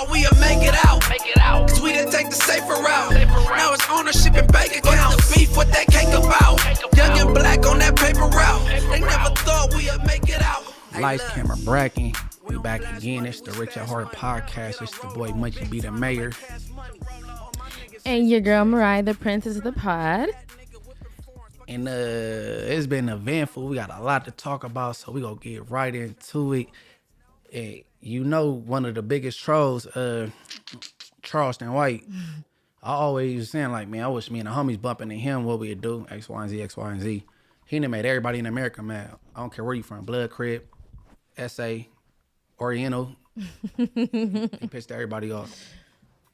thought we'd make it out. Cause we didn't take the safer route. Now it's ownership and bank accounts. What's the beef, what that cake about? Young and black on that paper route. They never thought we'd make it out. Lights, camera, bracking. We back again. It's the Rich at Heart podcast. It's the boy Munchie B, the mayor. And your girl Mariah, the princess of the pod. And it's been eventful. We got a lot to talk about, so we gonna get right into it. And you know, one of the biggest trolls, Charleston White. I always was saying like, man, I wish me and the homies bumping into him. What we'd do? X, Y, and Z, X, Y, and Z. He done made everybody in America mad. I don't care where you from, Blood, Crib, SA, Oriental. He pissed everybody off.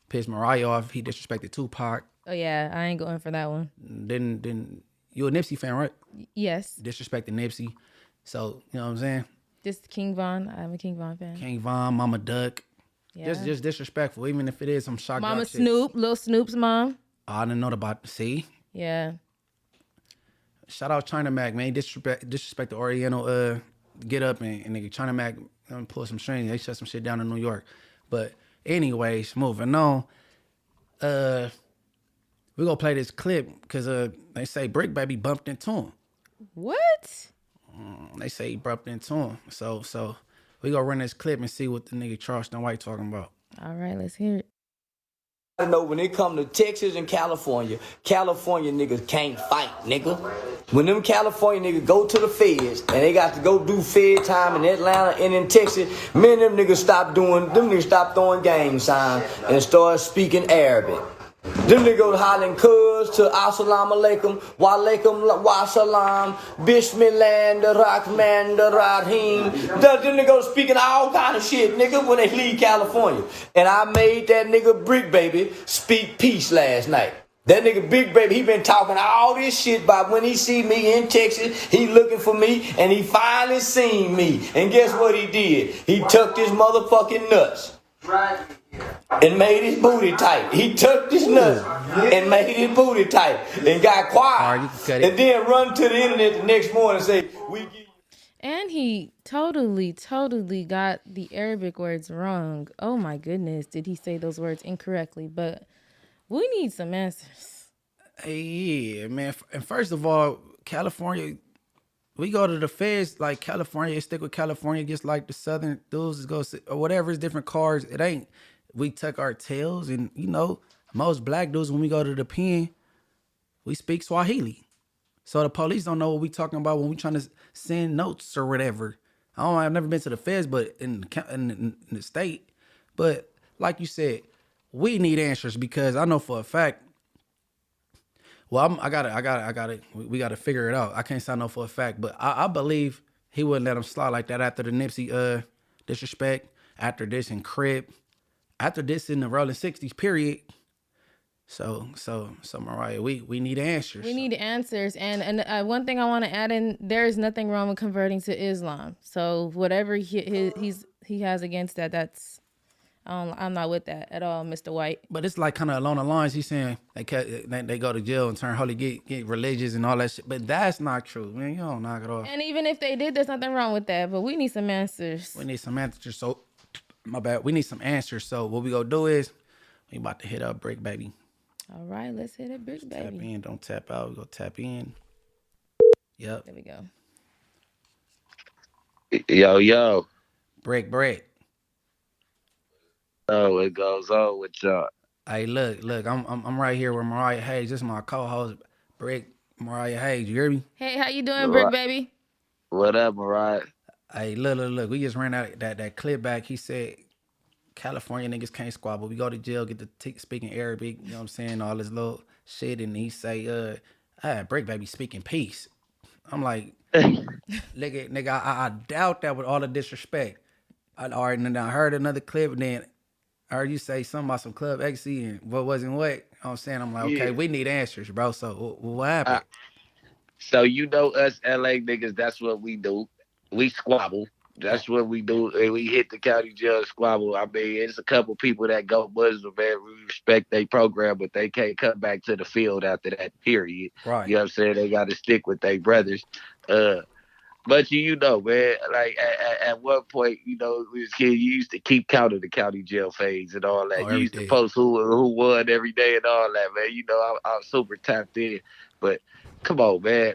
Pissed Mariah off. He disrespected Tupac. Oh yeah, I ain't going for that one. Then you a Nipsey fan, right? Yes. Disrespected Nipsey. So, you know what I'm saying? Just King Von. I'm a King Von fan. King Von, Mama Duck. Yeah. Just disrespectful, even if it is some shock. Mama Snoop, Lil Snoop's mom. I didn't know about. See? Yeah. Shout out China Mac, man. Disrespect the Oriental get up and nigga China Mac pull some strings. They shut some shit down in New York. But anyways, moving on. We gonna play this clip because they say Bricc Baby bumped into him. What? They say he bumped into him. So we gonna run this clip and see what the nigga Charleston White talking about. All right, let's hear it. I know when it come to Texas and California niggas can't fight, nigga. When them California niggas go to the feds and they got to go do fed time in Atlanta and in Texas, men them niggas stop throwing gang signs and start speaking Arabic. Them niggas hollering cuz to assalamu alaikum, wa alaikum wa salam, bismillah, the rahman, the rahim. Them niggas speaking all kind of shit, nigga, when they leave California. And I made that nigga Bricc Baby speak peace last night. That nigga Bricc Baby, he been talking all this shit about when he see me in Texas, he looking for me, and he finally seen me. And guess what he did? He tucked his motherfucking nuts. Right. And made his booty tight. He tucked his nuts and made his booty tight and got quiet. Right, and then run to the internet the next morning and say, we give you. And he totally got the Arabic words wrong. Oh my goodness, did he say those words incorrectly? But we need some answers. Hey, yeah, man. And first of all, California, we go to the feds like California, stick with California, just like the Southern dudes go or whatever. It's different cars. It ain't. We tuck our tails, and you know, most black dudes when we go to the pen, we speak Swahili. So the police don't know what we talking about when we trying to send notes or whatever. I've never been to the feds, but in the state. But like you said, we need answers because I know for a fact. Well, I got we got to figure it out. I can't say I know for a fact, but I believe he wouldn't let him slide like that after the Nipsey disrespect, after this in Crib, after this in the Rolling 60s period. So Mariah, we need answers. We need answers, and one thing I want to add in: there is nothing wrong with converting to Islam. So whatever he has against that, that's. I'm not with that at all, Mr. White. But it's like kind of along the lines he's saying they go to jail and turn holy, get religious and all that shit. But that's not true, man. You don't knock it off. And even if they did, there's nothing wrong with that. But we need some answers. We need some answers. So, my bad. We need some answers. So what we gonna do is we about to hit up Bricc Baby. All right, let's hit it, Bricc Baby. Tap in, don't tap out. We go tap in. Yep. There we go. Yo. Bricc. Oh, it goes on with y'all. Hey, look, I'm right here with Mariah Hayes. This is my co-host, Bricc Mariah Hayes. You hear me? Hey, how you doing, Bricc Baby? What up, Mariah? Hey, look. We just ran out that clip back. He said California niggas can't squabble. We go to jail, get to speaking Arabic. You know what I'm saying? All this little shit, and he say, Bricc Baby speaking peace. I'm like, nigga, I doubt that with all the disrespect. I heard another clip, and then I heard you say something about some Club XC and what wasn't what. You know what I'm saying? I'm like, okay, we need answers, bro. So what happened? So you know us LA niggas, that's what we do. We squabble. That's what we do. And we hit the county jail squabble. I mean, it's a couple people that go Muslim, man. We respect their program, but they can't come back to the field after that period. Right. You know what I'm saying? They got to stick with their brothers. But you know, man, like at one point, you know, we was kids, you used to keep count of the county jail phase and all that. Oh, You every used to day. post who won every day and all that, man. You know, I'm super tapped in. But come on, man.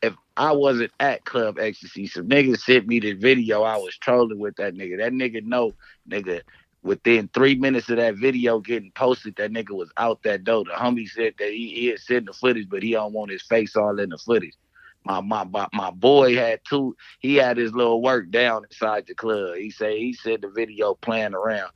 If I wasn't at Club Ecstasy, some niggas sent me the video. I was trolling with that nigga. That nigga know, nigga. Within 3 minutes of that video getting posted, that nigga was out that door. The homie said that he had sent the footage, but he don't want his face all in the footage. My boy had he had his little work down inside the club. He said the video playing around.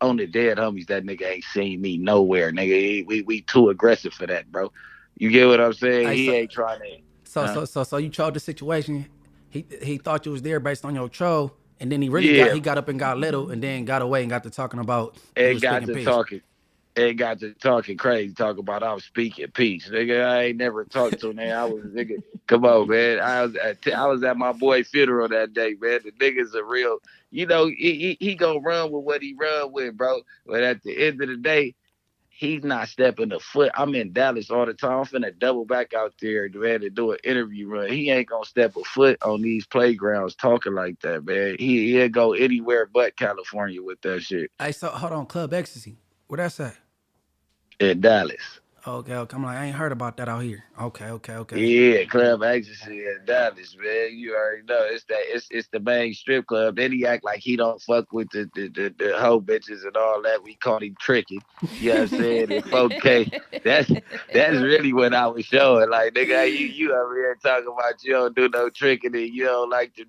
On the dead homies, that nigga ain't seen me nowhere, nigga. We too aggressive for that, bro. You get what I'm saying? Hey, He ain't trying to. So you trolled the situation. He thought you was there based on your troll, and then Yeah, he got up and got little, and then got away and got to talking about you and was got speaking to peace. talking. And got to talking crazy, talk about I'm speaking peace, nigga. I ain't never talked to him. I was nigga. Come on, man. I was at my boy funeral that day, man. The nigga's a real, you know. He gonna run with what he run with, bro. But at the end of the day, he's not stepping a foot. I'm in Dallas all the time. I'm finna double back out there, man, to do an interview run. He ain't gonna step a foot on these playgrounds talking like that, man. He'll go anywhere but California with that shit. Hey, so hold on, Club Ecstasy. Where that's at? In Dallas. Okay. I'm like, I ain't heard about that out here. Okay. Yeah, Club Ecstasy in Dallas, man. You already know it's the main strip club. Then he act like he don't fuck with the hoe bitches and all that. We caught him tricking. You know what I'm saying? It's okay. That's really what I was showing. Like, nigga, you over here talking about you don't do no tricking and you don't like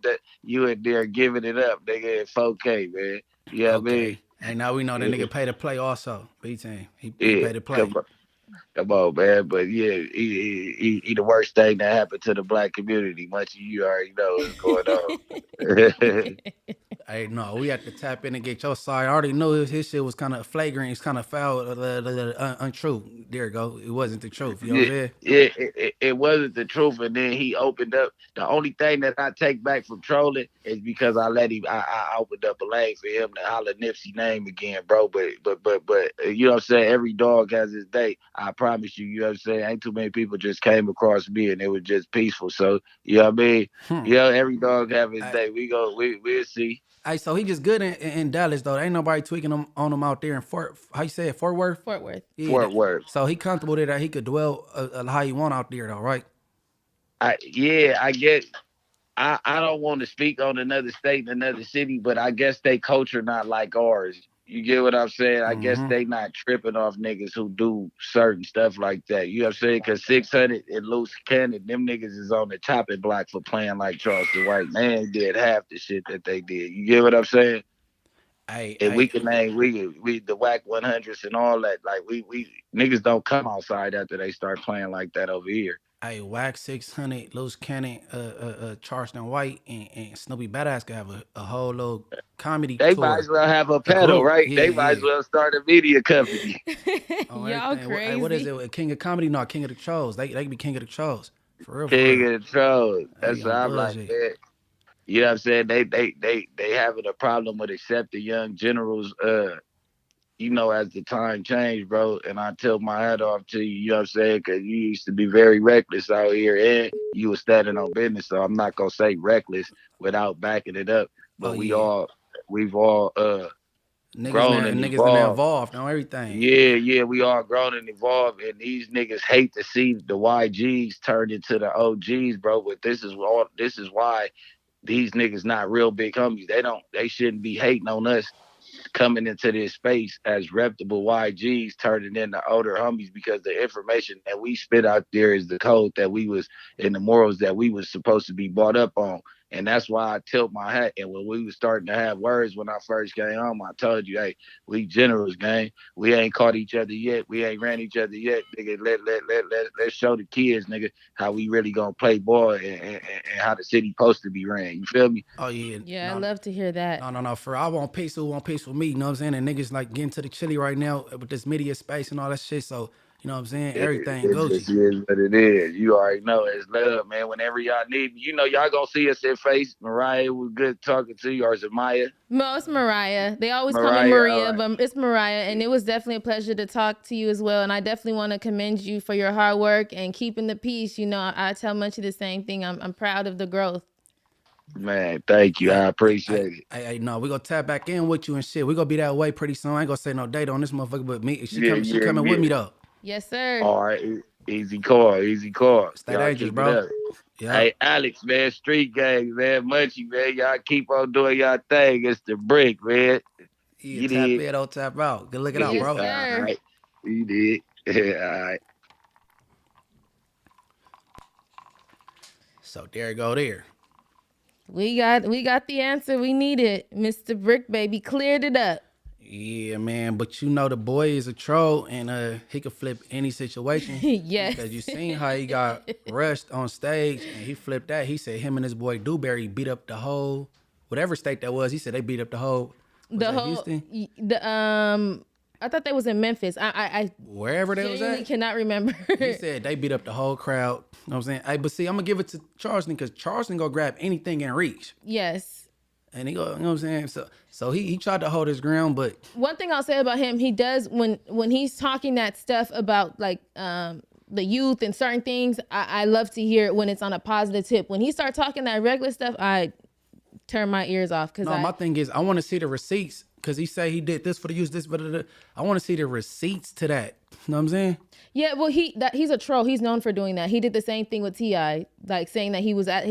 you in there giving it up, nigga. It's okay, man. You know what I mean? Hey, now we know that nigga pay to play also. B-Team. He Yeah, pay to play. Come on, man. But yeah, he the worst thing that happened to the black community. Munchie, you already know what's going on. Hey, no, we have to tap in and get your side. I already knew his shit was kind of flagrant. It's kind of foul, untrue. There you go. It wasn't the truth. You know what I'm saying? Yeah, it wasn't the truth. And then he opened up. The only thing that I take back from trolling is because I let him. I opened up a lane for him to holler Nipsey name again, bro. But you know what I'm saying? Every dog has his day. I promise you. You know what I'm saying? Ain't too many people just came across me and it was just peaceful. So you know what I mean? You know, every dog have his day. We'll see. Hey, so he just good in Dallas though. Ain't nobody tweaking on him out there in Fort Worth? Fort Worth. Yeah, Fort Worth. So he comfortable there that he could dwell how he want out there though, right? I get. I don't want to speak on another state and another city, but I guess they culture not like ours. You get what I'm saying? I guess they not tripping off niggas who do certain stuff like that. You know what I'm saying? Because 600 and Luce Cannon, them niggas is on the chopping block for playing like Charleston White. Man did half the shit that they did. You get what I'm saying? We can name we the whack 100s and all that. Like we niggas don't come outside after they start playing like that over here. Hey, Wax 600, Luce Cannon, Charleston White, and Snoopy Badass could have a whole little comedy They tour. might as well have a pedal, right? Yeah, they might as well start a media company. Y'all crazy. Hey, what is it? King of Comedy? No, King of the Trolls. They can be King of the Trolls. For real. King of the Trolls. That's what I'm like, man. You know what I'm saying? They having a problem with accepting young generals, you know, as the time changed, bro. And I tilt my hat off to you, you know what I'm saying? Because you used to be very reckless out here and you was standing on business. So I'm not going to say reckless without backing it up. But we've all niggas grown and involved on everything. Yeah, we all grown and evolved. And these niggas hate to see the YGs turned into the OGs, bro. But this is why these niggas not real big homies. They shouldn't be hating on us coming into this space as reputable YGs turning into older homies, because the information that we spit out there is the code that we was and the morals that we was supposed to be brought up on. And that's why I tilt my hat. And when we was starting to have words when I first came home, I told you, hey, we generals, gang. We ain't caught each other yet. We ain't ran each other yet. Nigga, let's show the kids, nigga, how we really gonna play ball and how the city supposed to be ran. You feel me? Oh yeah. Yeah, I love to hear that. No. For I want peace, who want peace with me. You know what I'm saying? And niggas like getting to the chili right now with this media space and all that shit. So you know what I'm saying? Everything Gucci. It is what it is. You already know it's love, man. Whenever y'all need me, you know y'all gonna see us in face. Mariah was good talking to you, or is it Maya? No, it's Mariah. They always call me Maria, but it's Mariah. And it was definitely a pleasure to talk to you as well. And I definitely want to commend you for your hard work and keeping the peace. You know, I tell Munchie the same thing. I'm proud of the growth. Man, thank you. I appreciate it. Hey, no, we gonna tap back in with you and shit. We gonna be that way pretty soon. I ain't gonna say no date on this motherfucker, but me, she coming with me though. Yes, sir. All right, easy car. Stay Y'all dangerous, keep bro. it up. Yeah. Hey, Alex, man, street gang, man, Munchie, man, y'all keep on doing y'all thing. It's the Bricc, man. Yeah, You tap did. in, don't tap out. Good looking out, Yes, bro. sir. All right. You did. All right. So there you go there. We got the answer we needed. Mr. Bricc Baby cleared it up. Yeah, man, but you know the boy is a troll and he could flip any situation. Yes. Because you seen how he got rushed on stage and he flipped that. He said him and his boy Dewberry beat up the whole, whatever state that was. He said they beat up the whole, Houston? I thought they was in Memphis. I Wherever they was genuinely at. cannot remember. He said they beat up the whole crowd. You know what I'm saying? Hey, but see, I'm going to give it to Charleston because Charleston go grab anything in reach. Yes. And he go, you know what I'm saying? So he tried to hold his ground, but One thing I'll say about him, he does when he's talking that stuff about like the youth and certain things, I love to hear it when it's on a positive tip. When he starts talking that regular stuff, I turn my ears off. my thing is I want to see the receipts because he say he did this for the youth, this, but I want to see the receipts to that. You know what I'm saying? Yeah, well, he's a troll. He's known for doing that. He did the same thing with T.I., like saying that he was at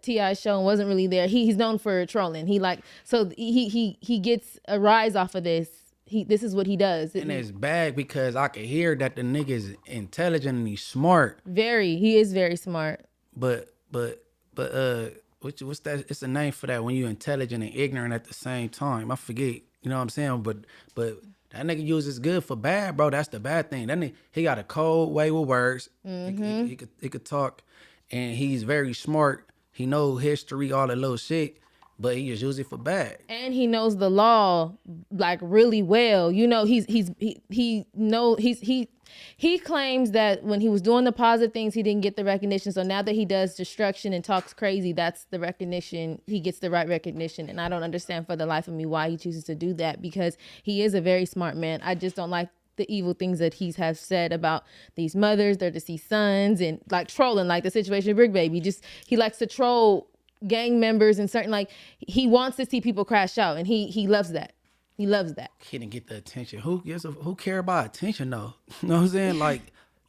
T.I. show and wasn't really there. He's known for trolling. He gets a rise off of this. This is what he does. And it's bad because I can hear that the nigga is intelligent and he's smart. He is very smart. But what's that? It's a name for that when you're intelligent and ignorant at the same time. I forget. You know what I'm saying? But that nigga uses good for bad, bro. That's the bad thing. That nigga, he got a cold way with words. Mm-hmm. He could talk, and he's very smart. He know history, all that little shit, but he just use it for bad. And he knows the law like really well. You know, he claims that when he was doing the positive things, he didn't get the recognition. So now that he does destruction and talks crazy, that's the recognition. He gets the right recognition. And I don't understand for the life of me why he chooses to do that, because he is a very smart man. I just don't like the evil things that he has said about these mothers, their deceased sons, and like trolling, like the situation with Bricc Baby. Just, he likes to troll gang members and certain, like, he wants to see people crash out, and he loves that. He loves that. He didn't get the attention. Who care about attention though? You know what I'm saying? Like,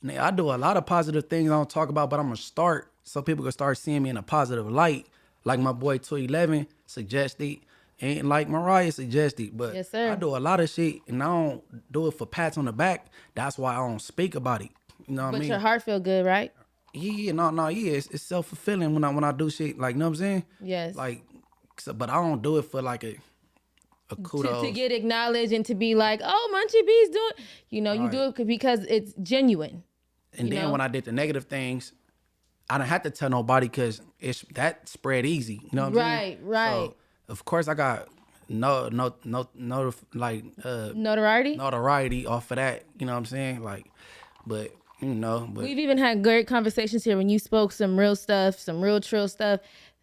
I do a lot of positive things I don't talk about, but I'm gonna start so people can start seeing me in a positive light. Like my boy 211 suggested, and like Mariah suggested. But yes, sir. I do a lot of shit, and I don't do it for pats on the back. That's why I don't speak about it. You know what I mean? But your heart feel good, right? Yeah, yeah. It's self-fulfilling when I do shit. Like, you know what I'm saying? Yes. Like, but I don't do it for like a kudos. To get acknowledged and to be like, oh, Munchie B's doing, you do it because it's genuine. And then when I did the negative things, I didn't have to tell nobody because that spread easy. You know what I'm saying? Right. So, of course, I got notoriety off of that. You know what I'm saying? Like, but we've even had great conversations here when you spoke some real stuff, some real trill stuff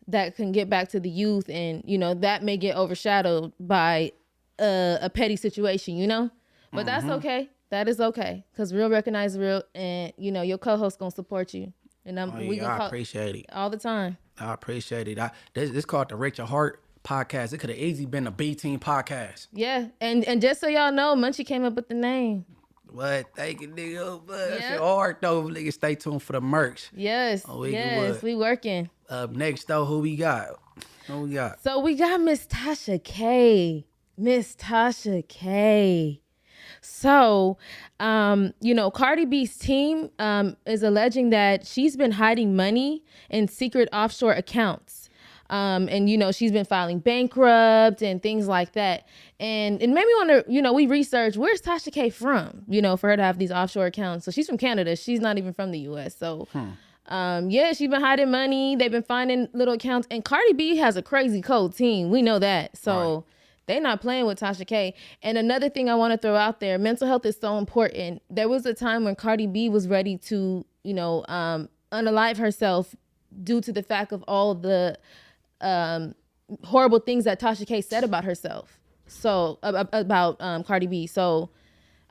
that can get back to the youth, and that may get overshadowed by a petty situation, but that's okay. That is okay, because real recognize real, and your co-host gonna support you, and I appreciate it all the time. I appreciate it. This called the Rate Your Heart podcast. It could have easily been a B Team podcast. Yeah, and just so y'all know, Munchie came up with the name. What? Thank you, nigga. But That's your heart, though. Nigga, stay tuned for the merch. Yes, we working. Up next, though, who we got? So we got Miss Tasha K. So, Cardi B's team is alleging that she's been hiding money in secret offshore accounts. And she's been filing bankrupt and things like that. And it made me wonder, we researched, where's Tasha K from, for her to have these offshore accounts. So she's from Canada. She's not even from the U.S. So, she's been hiding money. They've been finding little accounts. And Cardi B has a crazy cold team. We know that. So they're not playing with Tasha K. And another thing I want to throw out there, mental health is so important. There was a time when Cardi B was ready to, unalive herself due to the fact of all the horrible things that Tasha K said about herself. So about Cardi B. So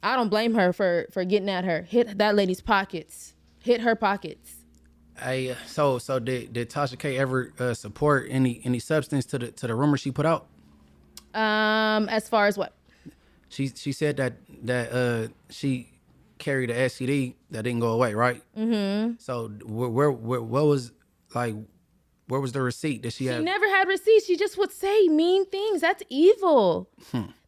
I don't blame her for getting at her. Hit that lady's pockets. Hit her pockets. Hey, so did Tasha K ever support any substance to the rumor she put out? As far as what? She said that she carried a STD that didn't go away, right? Mm-hmm. So where what was like where was the receipt that she had? She never had receipts. She just would say mean things. That's evil.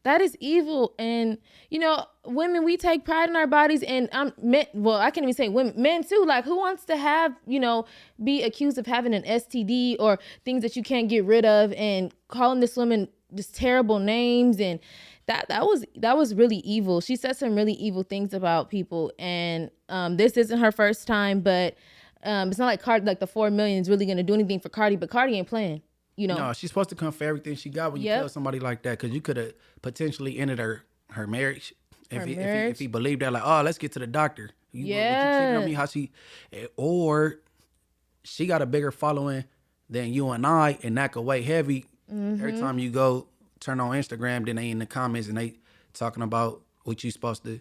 That is evil. And you know, women, we take pride in our bodies, and men. Well, I can't even say women, men too. Like, who wants to have, you know, be accused of having an STD or things that you can't get rid of, and calling this woman just terrible names, and that was really evil. She said some really evil things about people, and this isn't her first time, but it's not like Cardi, like the 4 million is really gonna do anything for Cardi, but Cardi ain't playing. You know, No, she's supposed to come for everything she got when you tell somebody like that, because you could have potentially ended her marriage if he believed that, like, oh, let's get to the doctor. You cheating on me? How she, or she got a bigger following than you and I, and that could weigh heavy. Every time you go turn on Instagram, then they in the comments and they talking about what you supposed to, you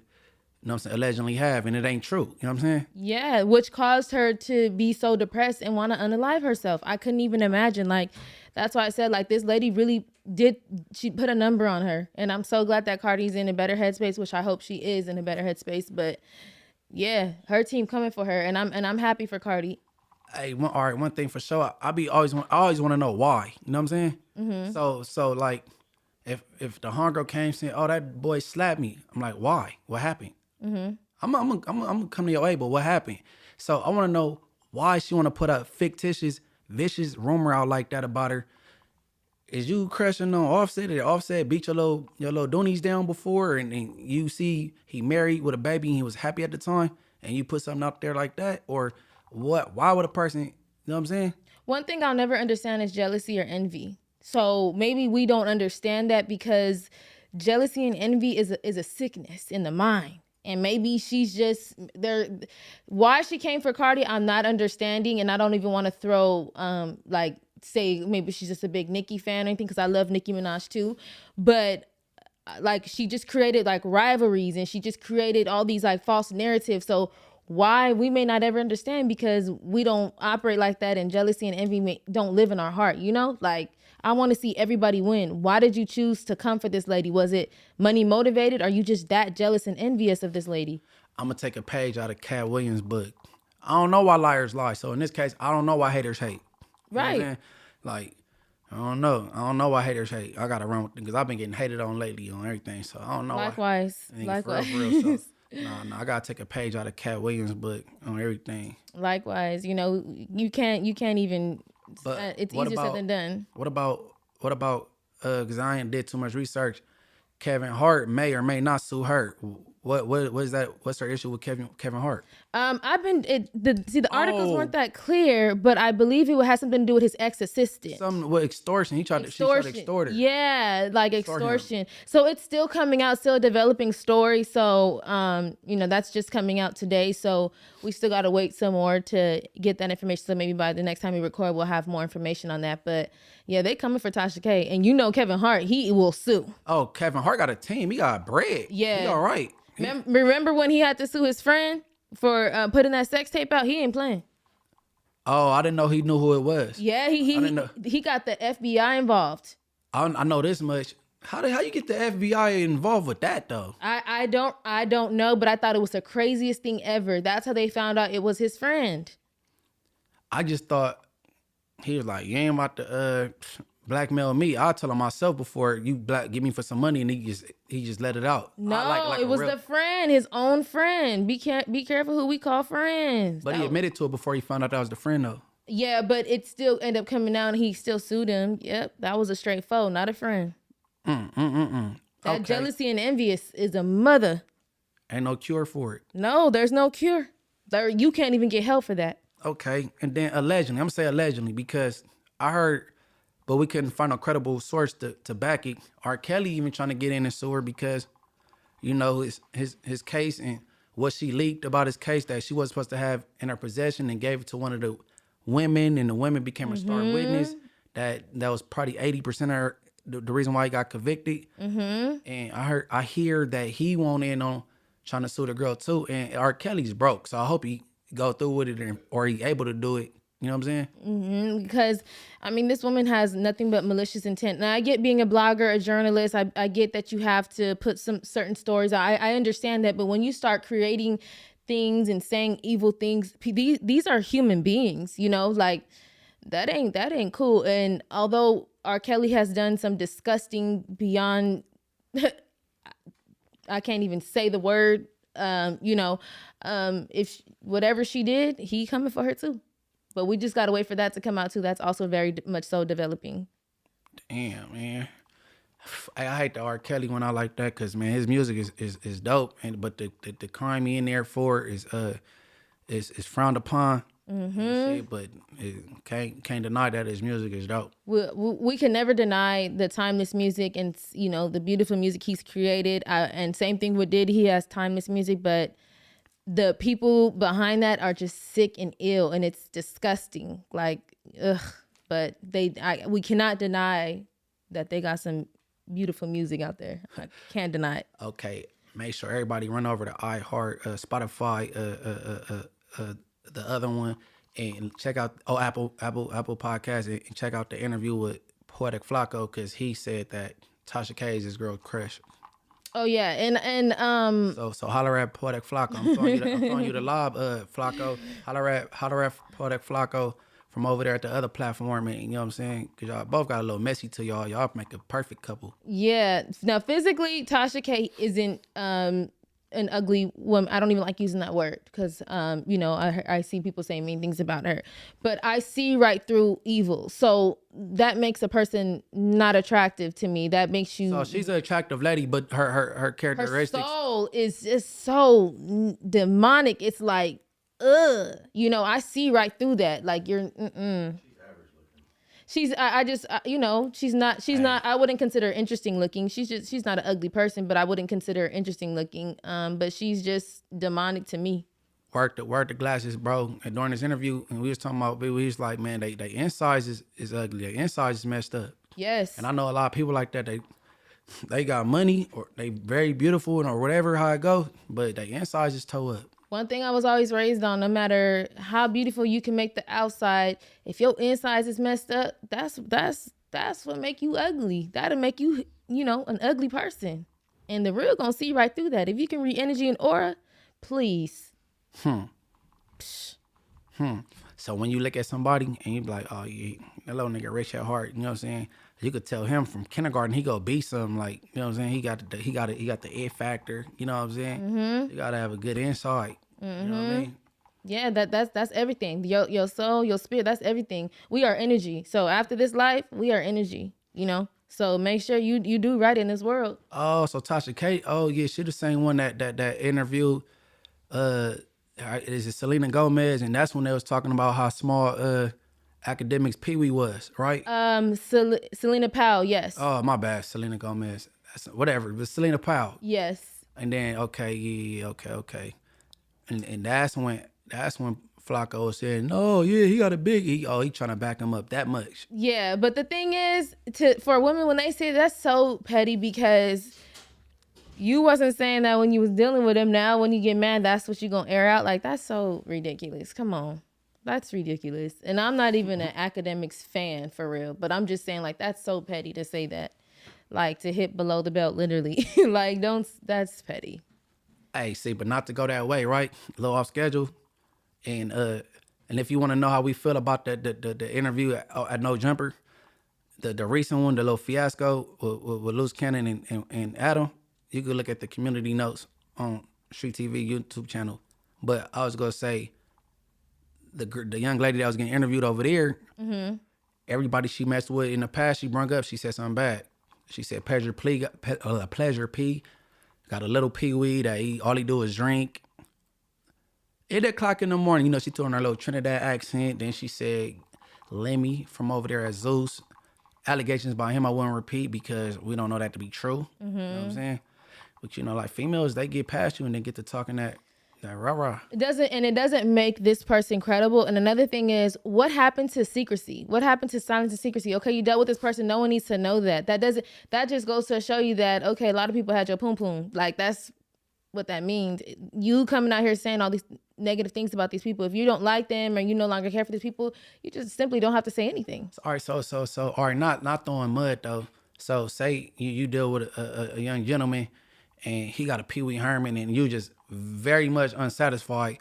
know what I'm saying, allegedly have, and it ain't true. You know what I'm saying? Yeah, which caused her to be so depressed and want to unalive herself. I couldn't even imagine. Like, that's why I said, like, this lady really did, she put a number on her. And I'm so glad that Cardi's in a better headspace, which I hope she is in a better headspace. But yeah, her team coming for her, and I'm happy for Cardi. Hey, one thing for sure. I always want to know why. You know what I'm saying? So like, if the homegirl came saying, "Oh, that boy slapped me," I'm like, why? What happened? I'm gonna come to your way, but what happened? So I want to know why she want to put a fictitious, vicious rumor out like that about her. Is you crushing on Offset? Did Offset beat your little doonies down before, and you see he married with a baby and he was happy at the time, and you put something out there like that, or what? Why would a person? You know what I'm saying? One thing I'll never understand is jealousy or envy. So maybe we don't understand that because jealousy and envy is a sickness in the mind. And maybe she's just there. Why she came for Cardi, I'm not understanding, and I don't even want to throw like say maybe she's just a big Nicki fan or anything, because I love Nicki Minaj too, but like she just created like rivalries, and she just created all these like false narratives. So why, we may not ever understand, because we don't operate like that, and jealousy and envy don't live in our heart. You know, like, I want to see everybody win. Why did you choose to come for this lady? Was it money motivated? Are you just that jealous and envious of this lady? I'm gonna take a page out of Cat Williams' book. I don't know why liars lie. So in this case, I don't know why haters hate. You know what I'm saying? Like, I don't know why haters hate. I gotta run with them because I've been getting hated on lately on everything. So I don't know. Likewise. Why. Likewise. For real, so, no, I gotta take a page out of Cat Williams' book on everything. Likewise, you know, you can't even. But it's easier said than done. What about? Because I ain't did too much research. Kevin Hart may or may not sue her. What is that? What's her issue with Kevin Hart? The articles weren't that clear, but I believe it has something to do with his ex-assistant. Something with extortion. She tried to extort her. Yeah, like extortion. So it's still coming out, still a developing story. So that's just coming out today. So we still gotta wait some more to get that information. So maybe by the next time we record, we'll have more information on that. But yeah, they coming for Tasha K, and Kevin Hart, he will sue. Oh, Kevin Hart got a team. He got bread. Yeah, he all right. Remember when he had to sue his friend for putting that sex tape out? He ain't playing. Oh, I didn't know he knew who it was. Yeah, he got the FBI involved. I know this much. How you get the FBI involved with that though? I don't know, but I thought it was the craziest thing ever. That's how they found out it was his friend. I just thought he was like, you ain't about to blackmail me. I'll tell him myself before you give me for some money, and he just let it out. No, it was the friend, his own friend. Be careful who we call friends. But he admitted to it before he found out that was the friend though. Yeah, but it still ended up coming out, and he still sued him. Yep, that was a straight foe, not a friend. That jealousy and envy is a mother. Ain't no cure for it. No, there's no cure. You can't even get help for that. Okay, and then allegedly, I'm gonna say allegedly because I heard, but we couldn't find a credible source to back it. R. Kelly even trying to get in and sue her because, his case and what she leaked about his case that she wasn't supposed to have in her possession, and gave it to one of the women, and the women became a star witness. That was probably 80% of the reason why he got convicted. And I hear that he won't in on trying to sue the girl too. And R. Kelly's broke, so I hope he go through with it, or he able to do it. You know what I'm saying? Because, I mean, this woman has nothing but malicious intent. Now, I get being a blogger, a journalist. I get that you have to put some certain stories out. I understand that. But when you start creating things and saying evil things, these are human beings, you know, like that ain't cool. And although R. Kelly has done some disgusting beyond, I can't even say the word, if whatever she did, he coming for her too. But we just got to wait for that to come out, too. That's also very much so developing. Damn, man. I hate the R. Kelly when I like that because, man, his music is dope. But the crime he in there for is frowned upon. Shit, but can't deny that his music is dope. We can never deny the timeless music and, you know, the beautiful music he's created. And same thing with Diddy. He has timeless music, but the people behind that are just sick and ill, and it's disgusting. Like, ugh. But we cannot deny that they got some beautiful music out there. I can't deny it. Okay, make sure everybody run over to iHeart, Spotify, the other one, and check out Apple Podcasts, and check out the interview with Poetic Flacco, because he said that Tasha K is his girl crush. Oh yeah, and So holler at Poetic Flacco. I'm throwing you the lob, Flacco. Holler at Poetic Flacco from over there at the other platform, and you know what I'm saying? Because y'all both got a little messy to y'all. Y'all make a perfect couple. Yeah. Now physically, Tasha K isn't an ugly woman. I don't even like using that word because I see people saying mean things about her, but I see right through evil. So that makes a person not attractive to me. That makes you. So she's an attractive lady, but her characteristics. Her soul is just so demonic. It's like, ugh. You know, I see right through that. Like you're. She's she's not, I wouldn't consider her interesting looking. She's not an ugly person, but I wouldn't consider her interesting looking. But she's just demonic to me. Work the glasses, bro. And during this interview, and we was talking about, we was like, man, they insides is ugly. Their insides is messed up. Yes. And I know a lot of people like that. They got money, or they very beautiful, or whatever how it go, but their insides is toe up. One thing I was always raised on, no matter how beautiful you can make the outside, if your insides is messed up, that's what make you ugly. That'll make you, an ugly person. And the real gonna see right through that. If you can read energy and aura, please. So when you look at somebody and you be like, oh yeah, that little nigga rich at heart, you know what I'm saying? You could tell him from kindergarten he go be something, like, you know what I'm saying? He got the it factor, you know what I'm saying? Mm-hmm. You gotta have a good insight. Mm-hmm. You know what I mean? Yeah, that's everything. Your soul, your spirit, that's everything. We are energy. So after this life, we are energy, So make sure you do right in this world. Oh, so Tasha K, oh yeah, she the same one that interview is it Selena Gomez, and that's when they was talking about how small Academics Pee Wee was, right? Selena Powell, yes. Oh, my bad, Selena Gomez. Whatever, but Selena Powell. Yes. And then okay. And that's when Flacco said, no, yeah, he got a big, he trying to back him up that much. Yeah, but the thing is, for women, when they say that's so petty, because you wasn't saying that when you was dealing with him. Now when you get mad, that's what you gonna air out. Like, that's so ridiculous. Come on. That's ridiculous. And I'm not even an Academics fan for real, but I'm just saying, like, that's so petty to say that. Like, to hit below the belt, literally. Like, that's petty. Hey, see, but not to go that way, right? A little off schedule. And if you want to know how we feel about the interview at No Jumper, the recent one, the little fiasco with Luce Cannon and Adam, you could look at the community notes on Street TV YouTube channel. But I was going to say, the young lady that was getting interviewed over there, mm-hmm. Everybody she messed with in the past, she brung up, she said something bad. She said Pleasure P got a little Pee Wee that all he do is drink. 8 o'clock in the morning, she threw on her little Trinidad accent. Then she said Lemmy from over there at Zeus. Allegations by him I wouldn't repeat because we don't know that to be true. Mm-hmm. You know what I'm saying? But like females, they get past you and they get to talking that rah-rah. It doesn't make this person credible. And another thing is, what happened to secrecy? What happened to silence and secrecy? Okay, you dealt with this person. No one needs to know that. That just goes to show you that, okay, a lot of people had your poom-poom. Like, that's what that means. You coming out here saying all these negative things about these people. If you don't like them or you no longer care for these people, you just simply don't have to say anything. All right, so all right, not throwing mud though. So say you deal with a young gentleman and he got a Pee Wee Herman and you just very much unsatisfied.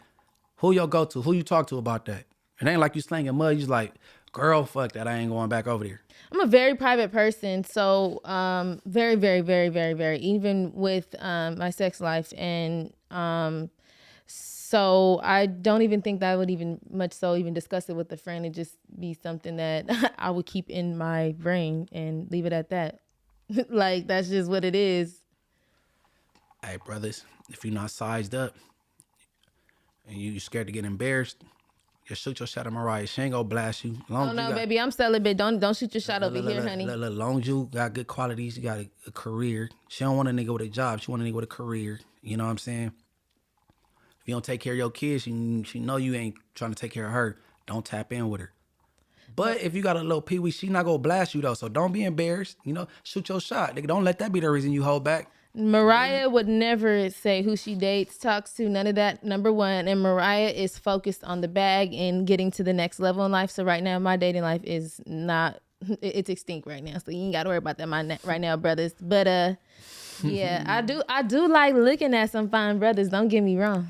Who your go to? Who you talk to about that? It ain't like you slinging mud. You just like, girl, fuck that. I ain't going back over there. I'm a very private person, so very, very, very, very, very, even with my sex life. And so I don't even think that I would even much so even discuss it with a friend. It'd just be something that I would keep in my brain and leave it at that. Like, that's just what it is. Hey, brothers, if you're not sized up and you scared to get embarrassed, just shoot your shot at Mariah. She ain't gonna blast you. Oh no, baby, I'm celibate. Don't shoot your shot over here, honey. Long as you got good qualities, you got a career. She don't want a nigga with a job. She want a nigga with a career. You know what I'm saying? If you don't take care of your kids, she know you ain't trying to take care of her. Don't tap in with her. But if you got a little peewee, she not gonna blast you though. So don't be embarrassed. You know, shoot your shot. Nigga, don't let that be the reason you hold back. Mariah would never say who she dates, talks to, none of that, number one. And Mariah is focused on the bag and getting to the next level in life. So right now, my dating life is not, it's extinct right now. So you ain't got to worry about that right now, brothers. But yeah, I do like looking at some fine brothers. Don't get me wrong.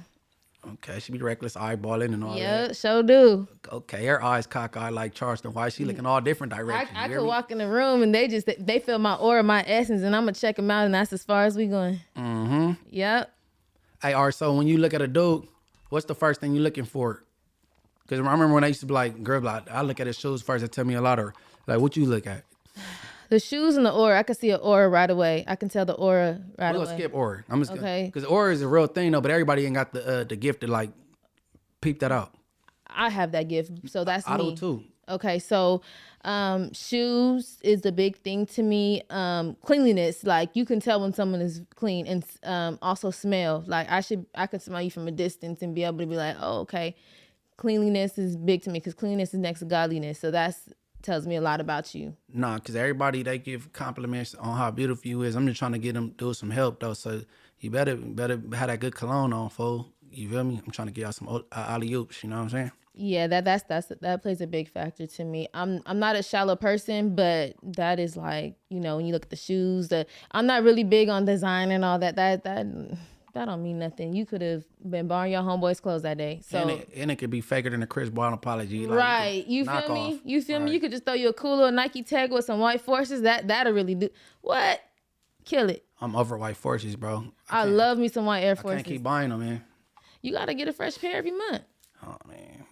Okay, she be reckless eyeballing and all that. Yeah, sure do. Okay, her eyes cockeyed like Charleston White. She looking all different directions. I could walk in the room and they feel my aura, my essence, and I'm going to check them out, and that's as far as we going. Mm-hmm. Yep. Hey, all right, so when you look at a dude, what's the first thing you looking for? Because I remember when I used to be like, girl, like, I look at his shoes first, they tell me a lot. Or like, what you look at? The shoes and the aura, I can see an aura right away. I can tell the aura right away. We're going to skip aura. I'm just okay. Because aura is a real thing, though, but everybody ain't got the gift to, like, peep that out. I have that gift, so that's me. I do, too. Okay, so shoes is the big thing to me. Cleanliness, like, you can tell when someone is clean. And also smell. Like, I could smell you from a distance and be able to be like, oh, okay. Cleanliness is big to me because cleanliness is next to godliness. So that's tells me a lot about you. Nah, because everybody, they give compliments on how beautiful you is. I'm just trying to get them do some help, though. So you better have that good cologne on, fool. You feel me? I'm trying to get y'all some alley-oops, you know what I'm saying? Yeah, that plays a big factor to me. I'm not a shallow person, but that is like, you know, when you look at the shoes, I'm not really big on design and all that. That don't mean nothing. You could have been borrowing your homeboy's clothes that day. So and it could be faker than a Chris Brown apology. Like, right. You feel me? Off. You feel me? Right. You could just throw you a cool little Nike tag with some white forces. That'll really do. What? Kill it. I'm over white forces, bro. I love me some white Air Forces. I can't keep buying them, man. You got to get a fresh pair every month. Oh, man.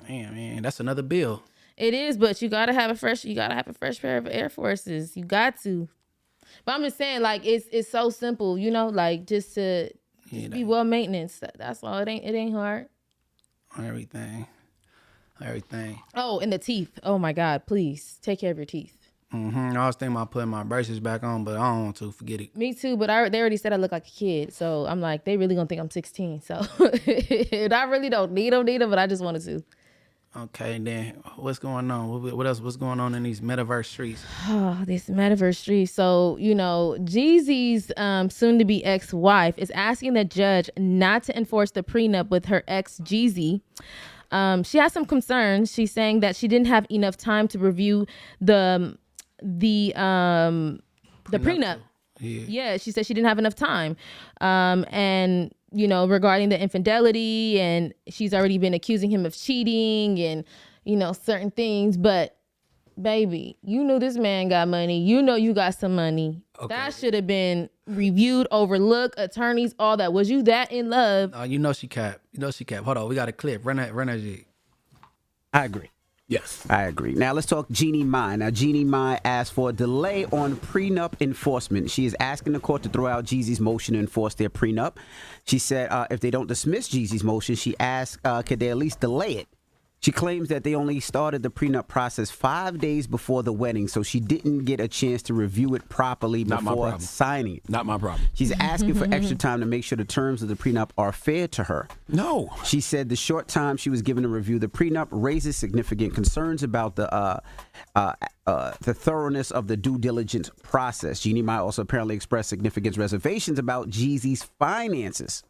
Man, that's another bill. It is, but you got to have a fresh pair of Air Forces. You got to. But I'm just saying, like, it's so simple, you know, like, just to be well maintenance. That's all. It ain't hard. Everything. Oh, and the teeth. Oh my God! Please take care of your teeth. Mm-hmm. I was thinking about putting my braces back on, but I don't want to. Forget it. Me too. But they already said I look like a kid, so I'm like, they really gonna think I'm 16. So and I really don't need them, but I just wanted to. Okay, then what's going on? What else? What's going on in these metaverse streets? Oh, this metaverse street. So, you know, Jeezy's soon-to-be ex-wife is asking the judge not to enforce the prenup with her ex, Jeezy. She has some concerns. She's saying that she didn't have enough time to review the prenup. Yeah, she said she didn't have enough time. And you know, regarding the infidelity, and she's already been accusing him of cheating and, you know, certain things. But, baby, you know this man got money. You know you got some money. Okay. That should have been reviewed, overlooked, attorneys, all that. Was you that in love? You know she cap. Hold on, we got a clip. Run that G. I agree. Yes, I agree. Now let's talk Jeannie Mai. Now Jeannie Mai asked for a delay on prenup enforcement. She is asking the court to throw out Jeezy's motion to enforce their prenup. She said if they don't dismiss Jeezy's motion, she asked could they at least delay it. She claims that they only started the prenup process 5 days before the wedding, so she didn't get a chance to review it properly before signing it. Not my problem. She's asking for extra time to make sure the terms of the prenup are fair to her. No. She said the short time she was given to review the prenup raises significant concerns about the thoroughness of the due diligence process. Jeannie Mai also apparently expressed significant reservations about Jeezy's finances.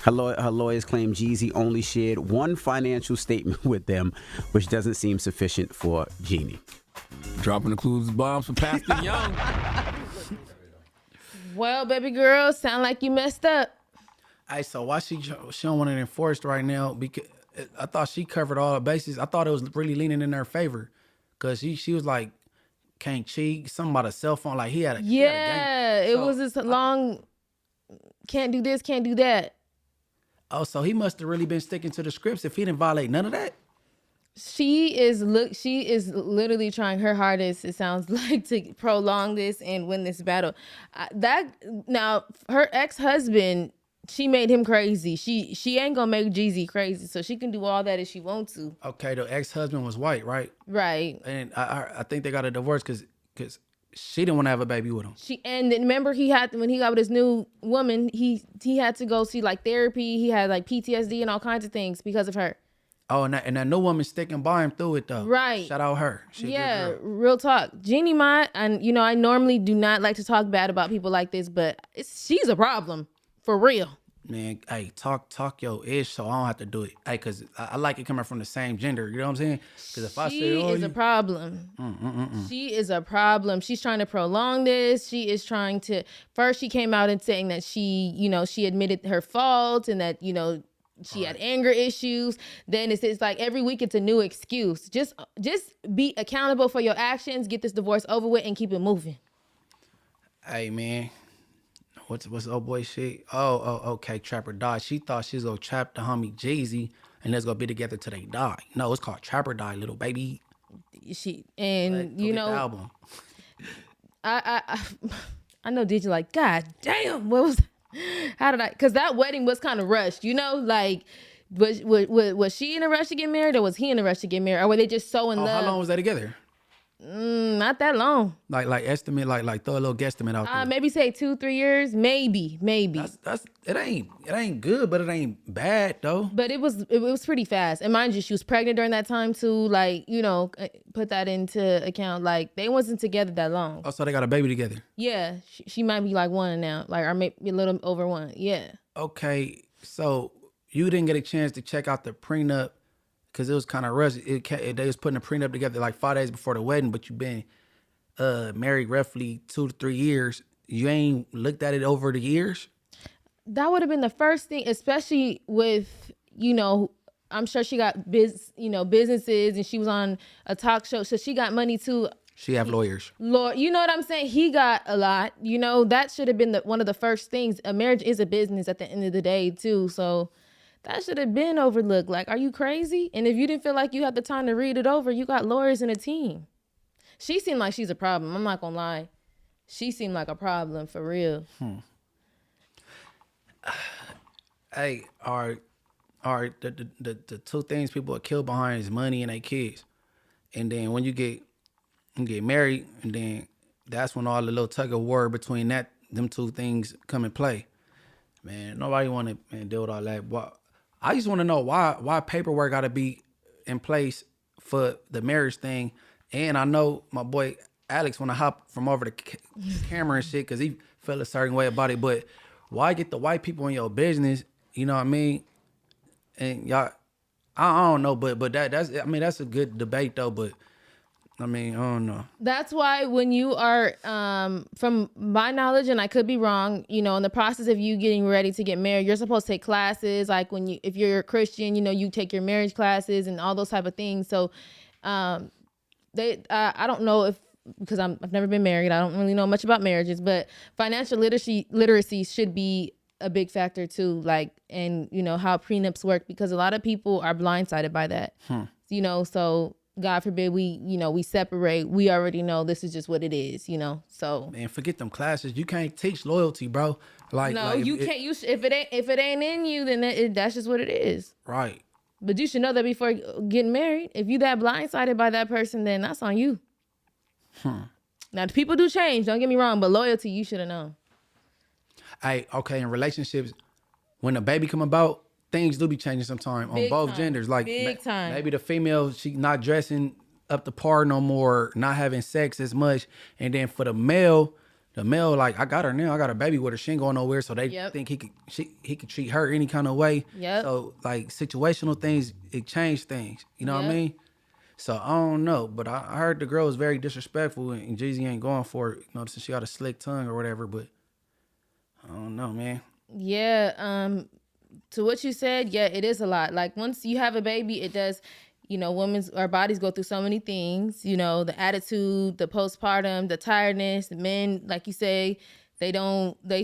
Her lawyers claim Jeezy only shared one financial statement with them, which doesn't seem sufficient for Jeannie. Dropping the clues bombs for Pastor Young. Well, baby girl, sound like you messed up. Hey, so why she don't want it enforced right now? Because I thought she covered all the bases. I thought it was really leaning in her favor, because she was like, can't cheat, something about a cell phone. Like he had a it was this long, can't do this, can't do that. Oh, so he must have really been sticking to the scripts if he didn't violate none of that? She is literally trying her hardest, it sounds like, to prolong this and win this battle. Now, her ex-husband, she made him crazy. She ain't gonna make Jeezy crazy, so she can do all that if she wants to. Okay, the ex-husband was white, right? Right. And I think they got a divorce because she didn't want to have a baby with him. And then remember when he got with his new woman, he had to go see like therapy. He had like PTSD and all kinds of things because of her. Oh, and that new woman sticking by him through it though. Right. Shout out her. Yeah, real talk. Jeannie Mai, and I normally do not like to talk bad about people like this, but she's a problem for real. Man, hey, talk your ish so I don't have to do it. Hey, because I like it coming from the same gender. You know what I'm saying? Because if I say, she is a problem. She is a problem. She's trying to prolong this. She is trying to. First, she came out and saying that she admitted her fault and that she had anger issues. Then it's like every week it's a new excuse. Just be accountable for your actions. Get this divorce over with and keep it moving. Hey, man. What's old boy shit? Oh, okay, Trap or Die. She thought she was gonna trap the homie Jeezy and let's go be together till they die. No, it's called Trap or Die, little baby. The album. I know DJ like, God damn, what was how did I, because that wedding was kind of rushed, like was she in a rush to get married or was he in a rush to get married, or were they just so in love? How long was they together? Not that long. Like estimate, like throw a little guesstimate out there. Maybe say 2-3 years, maybe. That's it ain't good, but it ain't bad though. But it was pretty fast. And mind you, she was pregnant during that time too. Like, put that into account. Like, they wasn't together that long. Oh, so they got a baby together. Yeah, she might be like 1 now, like, or maybe a little over 1. Yeah. Okay, so you didn't get a chance to check out the prenup. Because it was kind of rushed. They was putting a prenup together like 5 days before the wedding, but you've been married roughly 2 to 3 years. You ain't looked at it over the years? That would have been the first thing, especially with, I'm sure she got businesses and she was on a talk show. So she got money too. She have lawyers. Lord, you know what I'm saying? He got a lot. That should have been one of the first things. A marriage is a business at the end of the day too. So that should have been overlooked. Like, are you crazy? And if you didn't feel like you had the time to read it over, you got lawyers and a team. She seemed like she's a problem. I'm not gonna lie. She seemed like a problem for real. Hey, all right. The two things people are killed behind is money and their kids. And then when you get married, and then that's when all the little tug of war between them two things come in play. Man, nobody want to deal with all that. But I just want to know why paperwork got to be in place for the marriage thing. And I know my boy Alex want to hop from over the camera and shit because he felt a certain way about it. But why get the white people in your business? You know what I mean? And y'all, I don't know. But that's a good debate though. But I mean, I don't know. That's why when you are, from my knowledge, and I could be wrong, in the process of you getting ready to get married, you're supposed to take classes. Like if you're a Christian, you take your marriage classes and all those type of things. So, I don't know because I've never been married. I don't really know much about marriages, but financial literacy should be a big factor too. Like, and how prenups work, because a lot of people are blindsided by that. So God forbid we separate. We already know this is just what it is, So man, forget them classes. You can't teach loyalty, bro. Like, no, you can't. If it ain't in you, then that's just what it is. Right. But you should know that before getting married. If you that blindsided by that person, then that's on you. Now, people do change. Don't get me wrong, but loyalty, you should have known. Okay, in relationships, when a baby come about, things do be changing sometimes on both genders. Like Big time. Maybe the female, she not dressing up the par no more, not having sex as much, and then for the male like I got her now, I got a baby with her, she ain't going nowhere, so they think he could treat her any kind of way. Yep. So like situational things, it changed things. You know what I mean? So I don't know, but I heard the girl was very disrespectful, and Jeezy ain't going for it. You know, since she got a slick tongue or whatever. But I don't know, man. Yeah. To what you said, yeah, it is a lot. Like once you have a baby, it does. You know, our bodies go through so many things, you know, the attitude, the postpartum, the tiredness. Men, like you say, they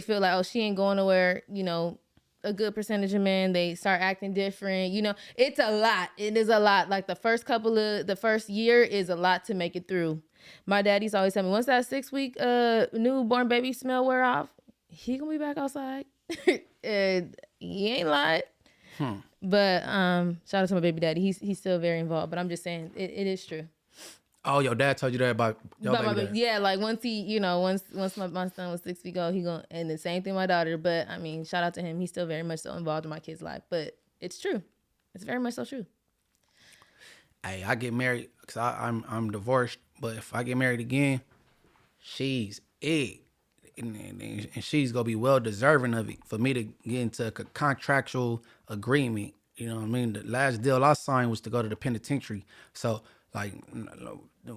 feel like, oh, she ain't going nowhere. You know, a good percentage of men, they start acting different. You know, it's a lot. It is a lot. Like the first year is a lot to make it through. My daddy's always tell me, once that 6-week newborn baby smell wear off, he gonna be back outside. And he ain't lied. But shout out to my baby daddy. He's still very involved. But I'm just saying it is true. Oh, your dad told you that about your baby dad. Yeah, like once he, you know, once my son was 6 feet old, he gonna, and the same thing with my daughter. But I mean, shout out to him. He's still very much so involved in my kid's life. But it's true. It's very much so true. Hey, I get married because I'm divorced. But if I get married again, she's it. And she's gonna be well deserving of it for me to get into a contractual agreement. You know what I mean? The last deal I signed was to go to the penitentiary. So like,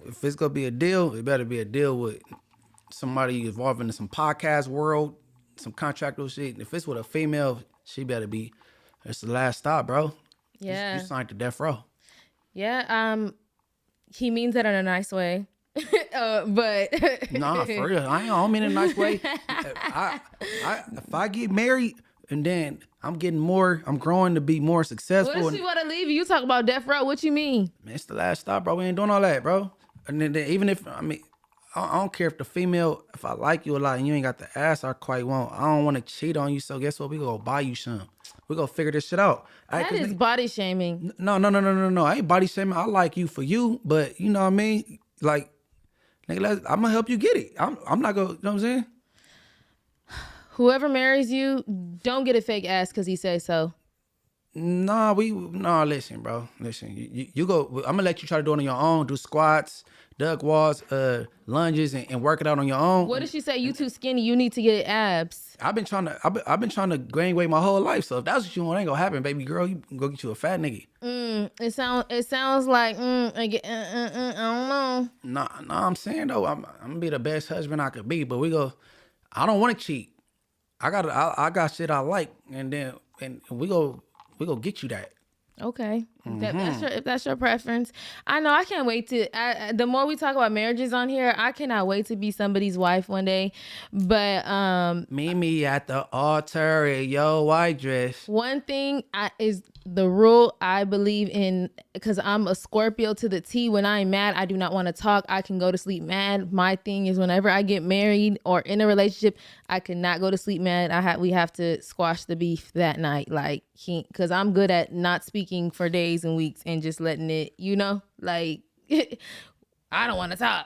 if it's gonna be a deal, it better be a deal with somebody involved in some podcast world, some contractual shit. If it's with a female, she better be. It's the last stop, bro. Yeah. You signed to death row. Yeah. He means that in a nice way. But nah, for real, I don't mean it in a nice way. If I get married and then I'm growing to be more successful. What if she want to leave you? You talk about death row. What you mean? Man, it's the last stop, bro. We ain't doing all that, bro. And then even if, I don't care if the female, if I like you a lot and you ain't got the ass I quite want, I don't want to cheat on you. So guess what? We gonna buy you some. We gonna figure this shit out. That is body shaming. No. I ain't body shaming. I like you for you, but you know what I mean? Like, nigga, I'm gonna help you get it. I'm not gonna, you know what I'm saying? Whoever marries you, don't get a fake ass because he says so. Listen, bro. Listen, you go. I'm gonna let you try to do it on your own. Do squats, duck walls, lunges, and work it out on your own. What if she say you too skinny? You need to get abs. I've been trying to gain weight my whole life. So if that's what you want, ain't gonna happen, baby girl. You can go get you a fat nigga. It sounds like I don't know. Nah. I'm saying though, I'm gonna be the best husband I could be. But I don't want to cheat. I got shit I like, and we go get you that. Okay, if that's your preference. I know I can't wait to. The more we talk about marriages on here, I cannot wait to be somebody's wife one day. But meet me at the altar in your white dress. One thing is the rule I believe in, because I'm a Scorpio to the T. When I'm mad, I do not want to talk. I can go to sleep mad. My thing is, whenever I get married or in a relationship, I cannot go to sleep mad. We have to squash the beef that night, like, because I'm good at not speaking for days and weeks and just letting it, like, I don't want to talk.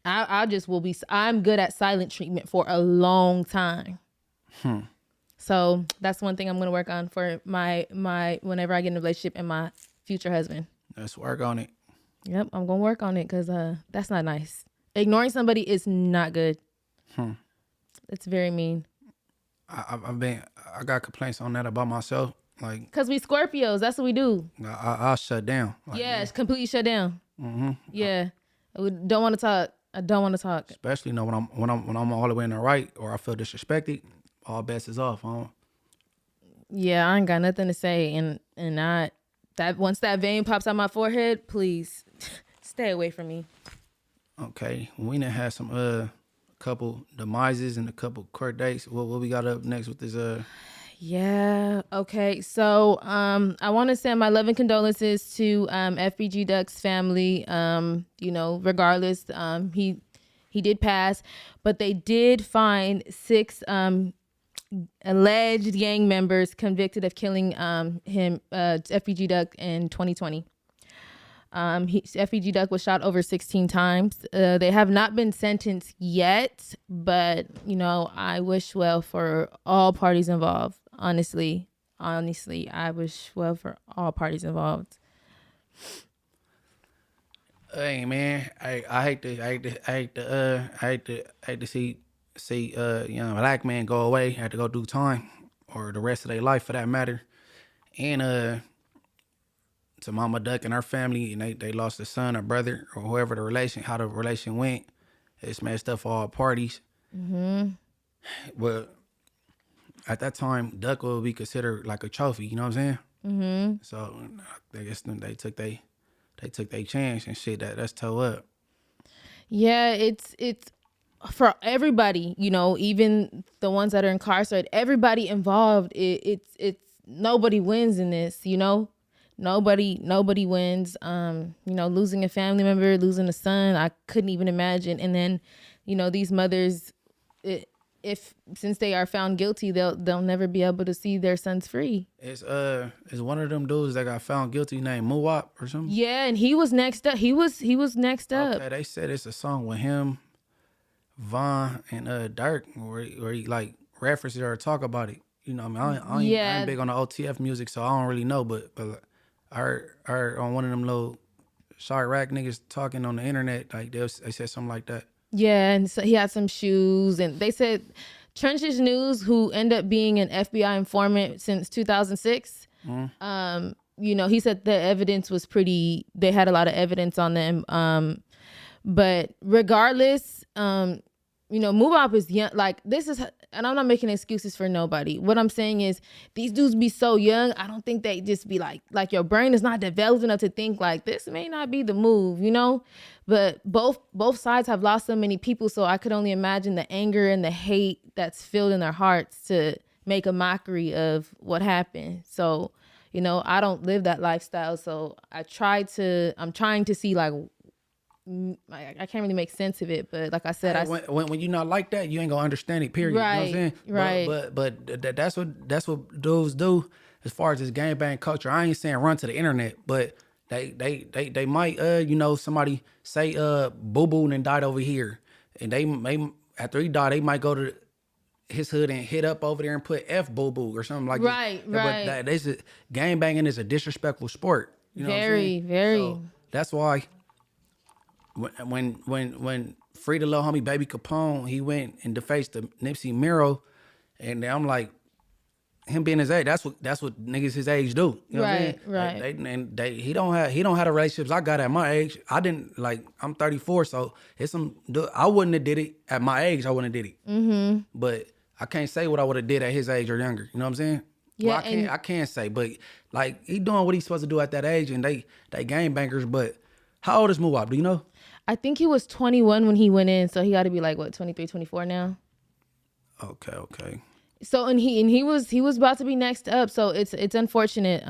I'm good at silent treatment for a long time. So that's one thing I'm going to work on for my whenever I get in a relationship and my future husband. Let's work on it. Yep, I'm going to work on it because that's not nice. Ignoring somebody is not good. It's very mean. I got complaints on that about myself. Like, because we Scorpios, that's what we do. I'll shut down. Like, it's completely shut down. Yeah, I don't want to talk. I don't want to talk. Especially when I'm all the way in the right or I feel disrespected. All bets is off, huh? Yeah, I ain't got nothing to say, and that once that vein pops out my forehead, please stay away from me. Okay, we done had some couple demises and a couple court dates. What we got up next with this? Yeah. Okay. So I want to send my love and condolences to FBG Duck's family. Regardless, he did pass, but they did find 6 alleged gang members convicted of killing FBG Duck in 2020. FBG Duck was shot over 16 times. They have not been sentenced yet, but I wish well for all parties involved. Honestly, I wish well for all parties involved. Hey man, I hate to see black man go away, have to go do time, or the rest of their life for that matter. And to Mama Duck and her family, and they lost a son or brother or whoever how the relation went. It's messed up for all parties. Mm-hmm. But at that time, Duck would be considered like a trophy. You know what I'm saying? Mm-hmm. So I guess they took their chance and shit. That's toe up. Yeah, it's for everybody. Even the ones that are incarcerated, everybody involved. It's nobody wins in this. Nobody wins. Losing a family member, losing a son, I couldn't even imagine. And then, these mothers, since they are found guilty, they'll never be able to see their sons free. It's one of them dudes that got found guilty named Muwap or something. Yeah, and he was next up. He was next up. Okay, they said it's a song with him, Von, and Dirk, where he like references or talk about it. I ain't big on the OTF music, so I don't really know, but I heard on one of them little Chirac niggas talking on the internet, like they said something like that. Yeah, and so he had some shoes, and they said Trenches News, who ended up being an FBI informant since 2006. Mm-hmm. He said the evidence was they had a lot of evidence on them. But regardless, Mubop is young. Like, this is, and I'm not making excuses for nobody. What I'm saying is, these dudes be so young. I don't think they just be like your brain is not developed enough to think like this may not be the move, But both sides have lost so many people, so I could only imagine the anger and the hate that's filled in their hearts to make a mockery of what happened. So, I don't live that lifestyle, so I'm trying to see like. I can't really make sense of it, but like I said, when you're not like that, you ain't gonna understand it. Period. Right, you know what I'm saying? Right. But that's what dudes do as far as this gangbang culture. I ain't saying run to the internet, but they might somebody say Boo Boo and died over here, and they may after he died they might go to his hood and hit up over there and put F Boo Boo or something like that. Right. But gangbanging is a disrespectful sport. You know very, very. So that's why. When Free the little homie Baby Capone, he went and defaced the Nipsey mural, and I'm like, him being his age, that's what niggas his age do. You know what I'm saying? He don't have the relationships I got at my age. I didn't I'm 34, so I wouldn't have did it at my age. I wouldn't have did it. Mm-hmm. But I can't say what I would have did at his age or younger. You know what I'm saying? Yeah, well, I can't say, but like he doing what he's supposed to do at that age, and they gangbangers. But how old is Muwap? Do you know? I think he was 21 when he went in, so he got to be 23, 24 now. Okay. So and he was about to be next up, so it's unfortunate,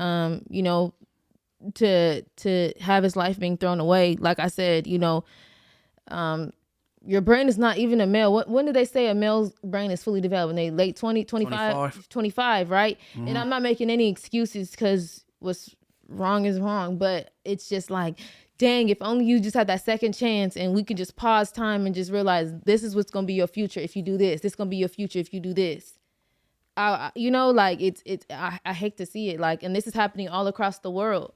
to have his life being thrown away. Like I said, your brain is not even a male. When did they say a male's brain is fully developed? When they late 25, right? Mm-hmm. And I'm not making any excuses because what's wrong is wrong, but it's just like, dang, if only you just had that second chance and we could just pause time and just realize this is what's going to be your future if you do this. This is going to be your future if you do this. I hate to see it. And this is happening all across the world.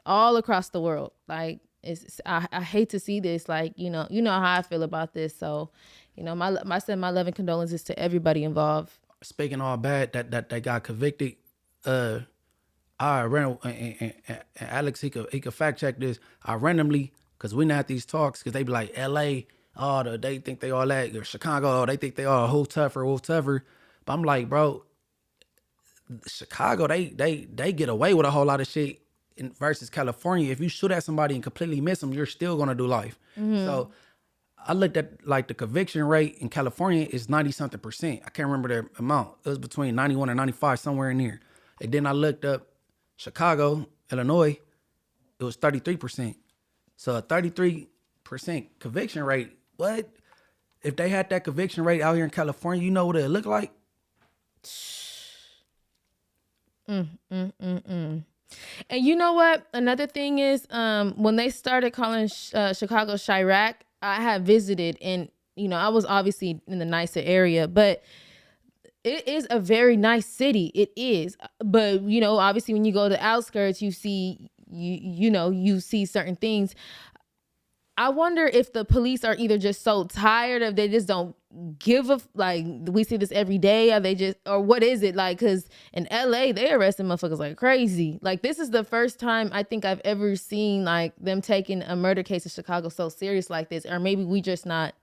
Like, I hate to see this. You know how I feel about this. So, I send my love and condolences to everybody involved. Speaking all bad that they got convicted, I ran and Alex he could fact check this. I randomly, cause we not these talks, cause they be like L.A. They think they all that, or Chicago, they think they all who tougher. But I'm like, bro, Chicago they get away with a whole lot of shit versus California. If you shoot at somebody and completely miss them, you're still gonna do life. Mm-hmm. So I looked at the conviction rate in California is 90-something%. I can't remember the amount. It was between 91 and 95, somewhere in there. And then I looked up Chicago, Illinois, it was 33%. So a 33% conviction rate. What? If they had that conviction rate out here in California, you know what it looked like? And you know what? Another thing is, when they started calling Chicago Chirac, I had visited, and I was obviously in the nicer area, but it is a very nice city. It is, but obviously when you go to the outskirts, you see you see certain things. I wonder if the police are either just so tired of, they just don't give a, like, we see this every day, or they just, or what is it like? Because in LA they arresting motherfuckers like crazy. Like, this is the first time I think I've ever seen like them taking a murder case in Chicago so serious like this. Or maybe we just not,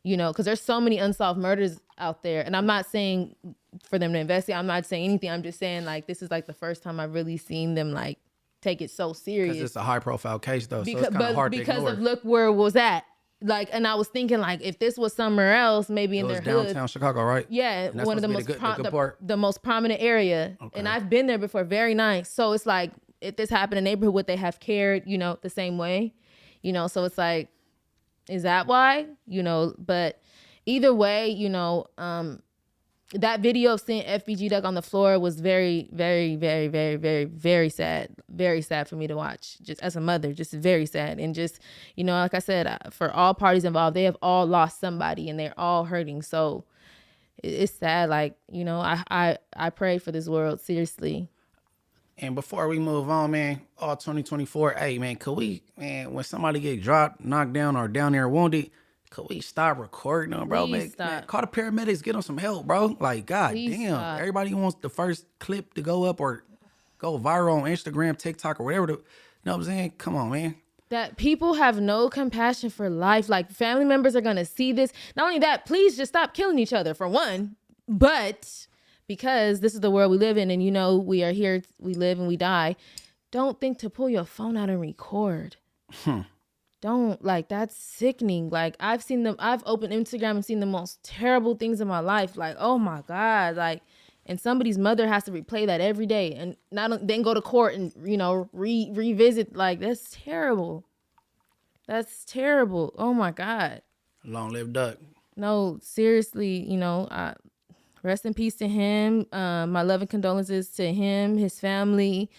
because there's so many unsolved murders out there. And I'm not saying for them to investigate, I'm not saying anything, I'm just saying like this is like the first time I've really seen them like take it so serious. Because it's a high profile case though, because, so it's kind of hard to ignore. Because of look where it was at. Like, and I was thinking like if this was somewhere else, maybe in their hood. Downtown Chicago, right? Yeah, one of the most the most prominent area. Okay. And I've been there before, very nice. So it's like if this happened in a neighborhood, would they have cared, the same way? So it's like, is that why? But either way, that video of seeing FBG Duck on the floor was very, very, very, very, very, very sad. Very sad for me to watch, just as a mother, just very sad. And just, like I said, for all parties involved, they have all lost somebody and they're all hurting. So it's sad. Like, I pray for this world, seriously. And before we move on, man, all 2024, hey, man, could we, man, when somebody get dropped, knocked down, or down there wounded, could we stop recording them, bro? Man, call the paramedics, get them some help, bro. Like, God damn. Stop. Everybody wants the first clip to go up or go viral on Instagram, TikTok, or whatever. You know what I'm saying? Come on, man. That people have no compassion for life. Like, family members are going to see this. Not only that, please just stop killing each other, for one. But because this is the world we live in, and we are here, we live and we die, don't think to pull your phone out and record. Don't, like, that's sickening. Like, I've opened Instagram and seen the most terrible things in my life. Like, oh my God. Like, and somebody's mother has to replay that every day and then go to court and, revisit. Like, that's terrible. That's terrible. Oh my God. Long live Duck. No, seriously, rest in peace to him. My love and condolences to him, his family,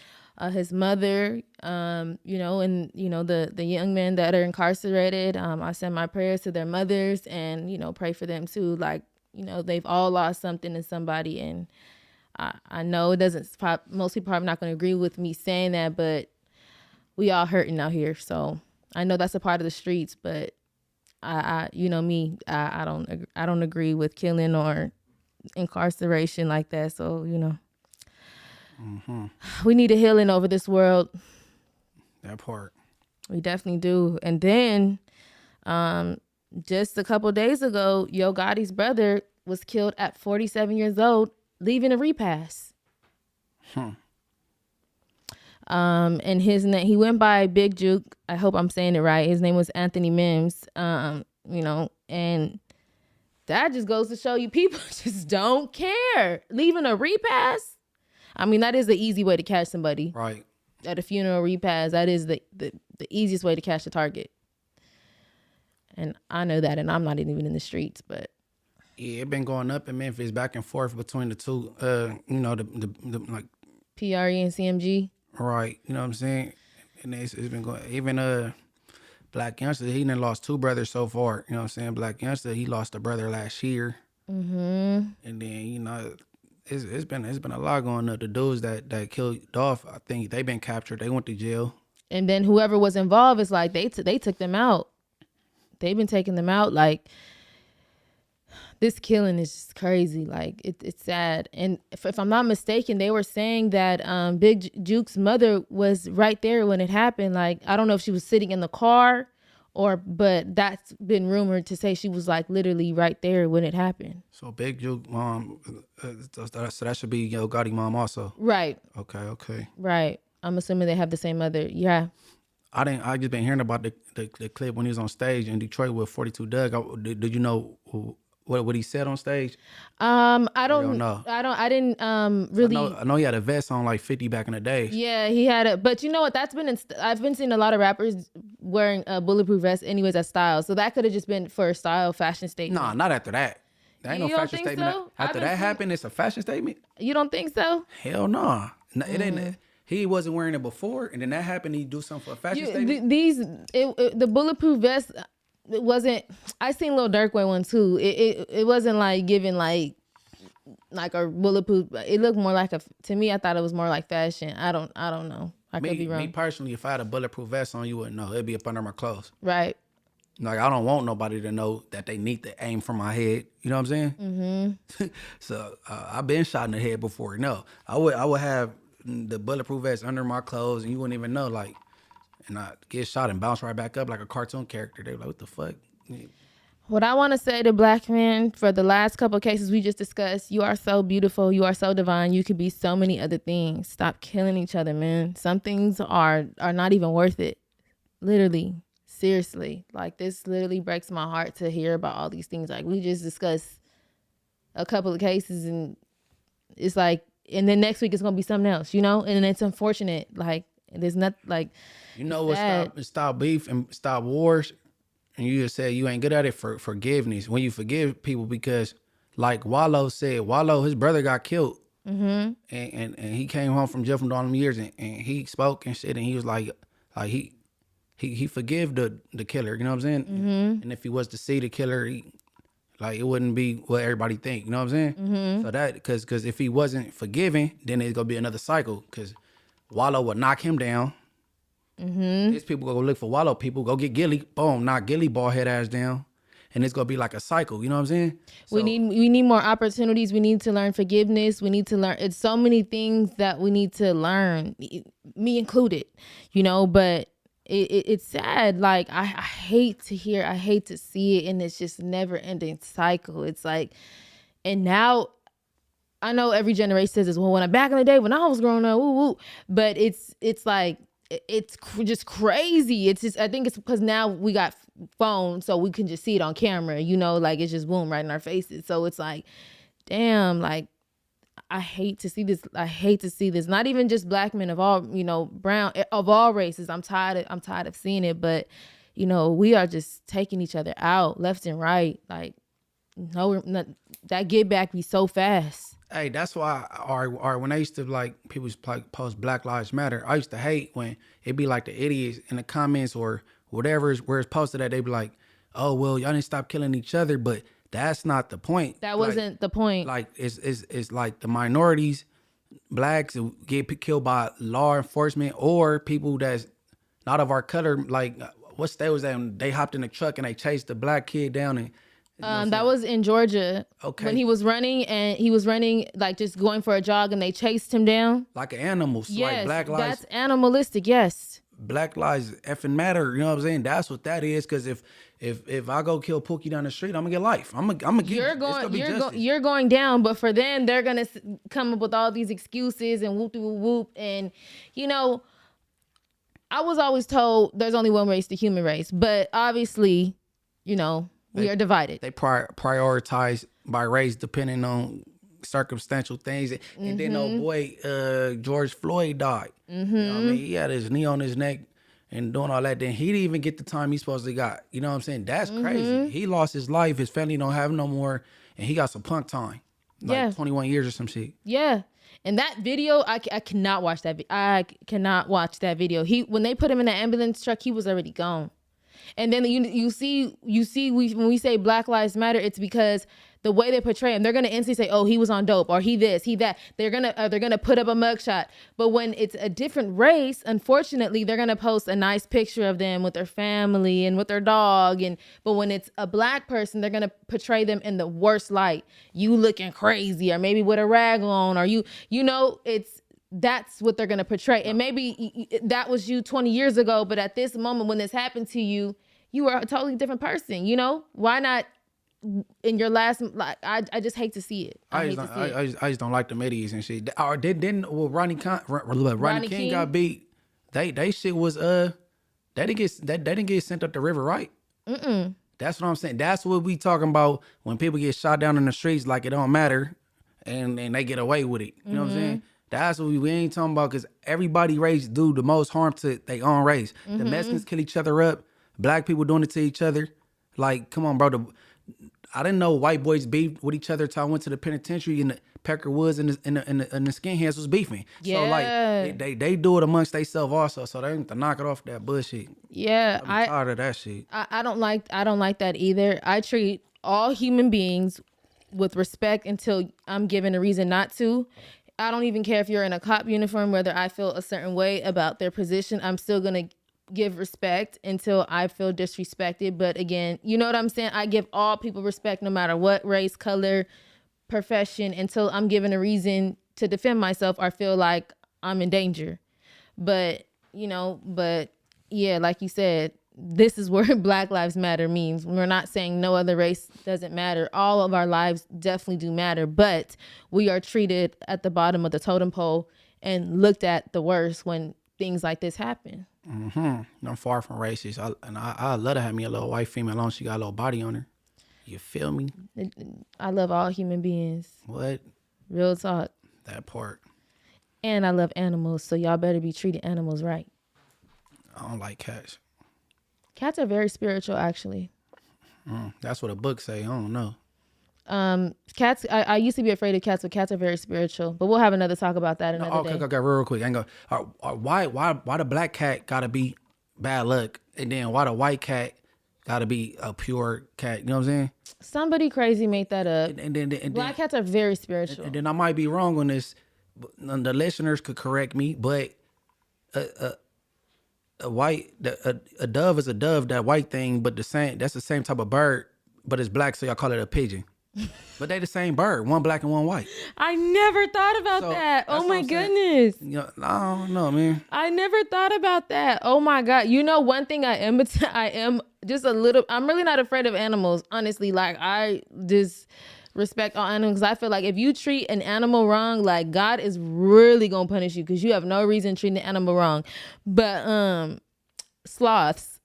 his mother, and the young men that are incarcerated. I send my prayers to their mothers and, pray for them too. Like, they've all lost something in somebody. And I know it doesn't, most people probably not going to agree with me saying that, but we all hurting out here. So I know that's a part of the streets, but I don't agree with killing or incarceration like that. So, we need a healing over this world. That part. We definitely do. And then just a couple of days ago, Yo Gotti's brother was killed at 47 years old, leaving a repass. And his name, he went by Big Jook. I hope I'm saying it right. His name was Anthony Mims. And that just goes to show you people just don't care. Leaving a repass. I mean, that is the easy way to catch somebody. Right. At a funeral repass, that is the easiest way to catch the target. And I know that, and I'm not even in the streets, but. Yeah, it been going up in Memphis, back and forth between the two, the like. PRE and CMG. Right. You know what I'm saying? And it's been going, even Black Youngster, he done lost two brothers so far. You know what I'm saying? Black Youngster, he lost a brother last year. And then, it's been a lot going up. The dudes that killed Dolph, I think they been captured. They went to jail. And then whoever was involved is like they took them out. They've been taking them out. Like, this killing is just crazy. Like, it's sad. And if I'm not mistaken, they were saying that Big Jook's mother was right there when it happened. Like, I don't know if she was sitting in the car but that's been rumored to say she was like literally right there when it happened. So Big Jook mom, so that should be Yo Gotti mom also. Right. Okay. Right. I'm assuming they have the same mother. Yeah. I just been hearing about the clip when he was on stage in Detroit with 42 Doug. Did you know what he said on stage? I don't know. I didn't really. I know he had a vest on like 50 back in the day. Yeah, he had it. But you know what? I've been seeing a lot of rappers wearing a bulletproof vest anyways as style. So that could have just been for a style fashion statement. Nah, not after that. That ain't no You don't fashion think statement. so? After I've that been happened, it's a fashion statement? You don't think so? Hell no. No, it ain't. He wasn't wearing it before, and then that happened. He do something for a fashion statement. The bulletproof vest. It wasn't. I seen Lil Durk wear one too. It wasn't like giving like a bulletproof. It looked more like to me. I thought it was more like fashion. I don't know. I could be wrong. Me personally, if I had a bulletproof vest on, you wouldn't know. It'd be up under my clothes. Right. Like, I don't want nobody to know that they need to aim for my head. You know what I'm saying? Mm-hmm. So I've been shot in the head before. No, I would have the bulletproof vest under my clothes, and you wouldn't even know. Like, and I get shot and bounce right back up like a cartoon character. They're like, what the fuck? What I want to say to black men for the last couple of cases we just discussed, you are so beautiful. You are so divine. You could be so many other things. Stop killing each other, man. Some things are not even worth it. Literally. Seriously. Like, this literally breaks my heart to hear about all these things. Like, we just discussed a couple of cases, and it's like, and then next week it's going to be something else, you know? And it's unfortunate. Like, there's not, like, you know what? Stop beef and stop wars. And you just said you ain't good at it for forgiveness. When you forgive people, because like Wallow said, his brother got killed. Mm-hmm. And he came home from jail from all them years, and he spoke and shit, and he was like he forgive the killer, you know what I'm saying? Mm-hmm. And if he was to see the killer, it wouldn't be what everybody think, you know what I'm saying? Mm-hmm. So that, because if he wasn't forgiving, then it's gonna be another cycle, because Wallow would knock him down. Mm-hmm. These people go look for Wallow people, go get Gilly, boom, knock Gilly bald head ass down, and it's gonna be like a cycle. You know what I'm saying? So, we need more opportunities. We need to learn forgiveness. We need to learn. It's so many things that we need to learn, me included. You know, but it's sad. Like, I hate to hear, I hate to see it, and it's just never ending cycle. It's like, and now I know every generation says this. Well, back in the day when I was growing up, woo woo, but it's like. It's just crazy. It's just, I think it's because now we got phones, so we can just see it on camera, you know, like it's just boom right in our faces. So it's like, damn, like, I hate to see this. I hate to see this. Not even just black men, of all, you know, brown, of all races. I'm tired of seeing it. But, you know, we are just taking each other out left and right. Like, no, that get back be so fast. Hey, that's why, or when I used to, like, people post Black Lives Matter, I used to hate when it be like the idiots in the comments or whatever where it's posted that they be like, oh, well, y'all didn't stop killing each other, but that's not the point. That wasn't the point. Like, it's like the minorities, blacks who get killed by law enforcement, or people that's not of our color. Like, what state was that? When they hopped in the truck and they chased the black kid down, and that was in Georgia. Okay. When he was running, like just going for a jog, and they chased him down. Like an animal. Yes, like Black Lives. That's animalistic, yes. Black Lives effing matter, you know what I'm saying? That's what that is, because if I go kill Pookie down the street, I'm gonna get life. I'm gonna get you're going down, but for them, they're gonna come up with all these excuses and whoop whoop whoop. And, you know, I was always told there's only one race, the human race. But obviously, you know, we are divided. They prioritize by race depending on circumstantial things. And then old boy, George Floyd died. Mm-hmm. You know what I mean? He had his knee on his neck and doing all that. Then he didn't even get the time he supposed to got. You know what I'm saying? That's crazy. He lost his life. His family don't have no more. And he got some punk time. Like 21 years or some shit. Yeah. And that video, I cannot watch that. I cannot watch that video. When they put him in the ambulance truck, he was already gone. And then you see when we say Black Lives Matter, it's because the way they portray him, they're gonna instantly say, "Oh, he was on dope," or "He this, he that." They're gonna put up a mugshot. But when it's a different race, unfortunately, they're gonna post a nice picture of them with their family and with their dog. But when it's a black person, they're gonna portray them in the worst light. You looking crazy, or maybe with a rag on, or you know, that's what they're going to portray. And maybe that was you 20 years ago, but at this moment when this happened to you, you are a totally different person, you know? Why not in your last, like, I just hate to see it. I just don't like the middies and shit. Or didn't Ronnie King got beat. They shit was, they didn't get sent up the river, right? Mm-mm. That's what I'm saying. That's what we talking about when people get shot down in the streets like it don't matter and they get away with it. You know what I'm saying? That's what we ain't talking about, because everybody race do the most harm to their own race. The Mexicans kill each other up. Black people doing it to each other. Like, come on, bro. I didn't know white boys beefed with each other until I went to the penitentiary and the Pecker Woods and the skinheads was beefing. Yeah. So like they do it amongst themselves also. So they need to knock it off that bullshit. Yeah, I'm tired of that shit. I don't like that either. I treat all human beings with respect until I'm given a reason not to. I don't even care if you're in a cop uniform, whether I feel a certain way about their position. I'm still gonna give respect until I feel disrespected. But again, you know what I'm saying? I give all people respect no matter what race, color, profession, until I'm given a reason to defend myself or feel like I'm in danger. But yeah, like you said, this is where Black Lives Matter means. We're not saying no other race doesn't matter. All of our lives definitely do matter, but we are treated at the bottom of the totem pole and looked at the worst when things like this happen. Mm-hmm. I'm far from racist. I love to have me a little white female, as long as she got a little body on her. You feel me? I love all human beings. What? Real talk. That part. And I love animals, so y'all better be treating animals right. I don't like cats. Cats are very spiritual, actually. That's what a book say. I don't know. Cats. I used to be afraid of cats, but cats are very spiritual. But we'll have another talk about that another day. Okay, real quick. I ain't gonna. Why the black cat gotta be bad luck, and then why the white cat gotta be a pure cat? You know what I'm saying? Somebody crazy made that up. And then black cats are very spiritual. And then I might be wrong on this. But the listeners could correct me, but a dove is a dove, that white thing, but that's the same type of bird, but it's black, so y'all call it a pigeon. But they the same bird, one black and one white. I never thought about that. Oh my goodness. I don't know, man. I never thought about that. Oh my God. You know, one thing I am just a little, I'm really not afraid of animals, honestly. Like, I just respect all animals. I feel like if you treat an animal wrong, like, God is really gonna punish you because you have no reason treating the animal wrong. But sloths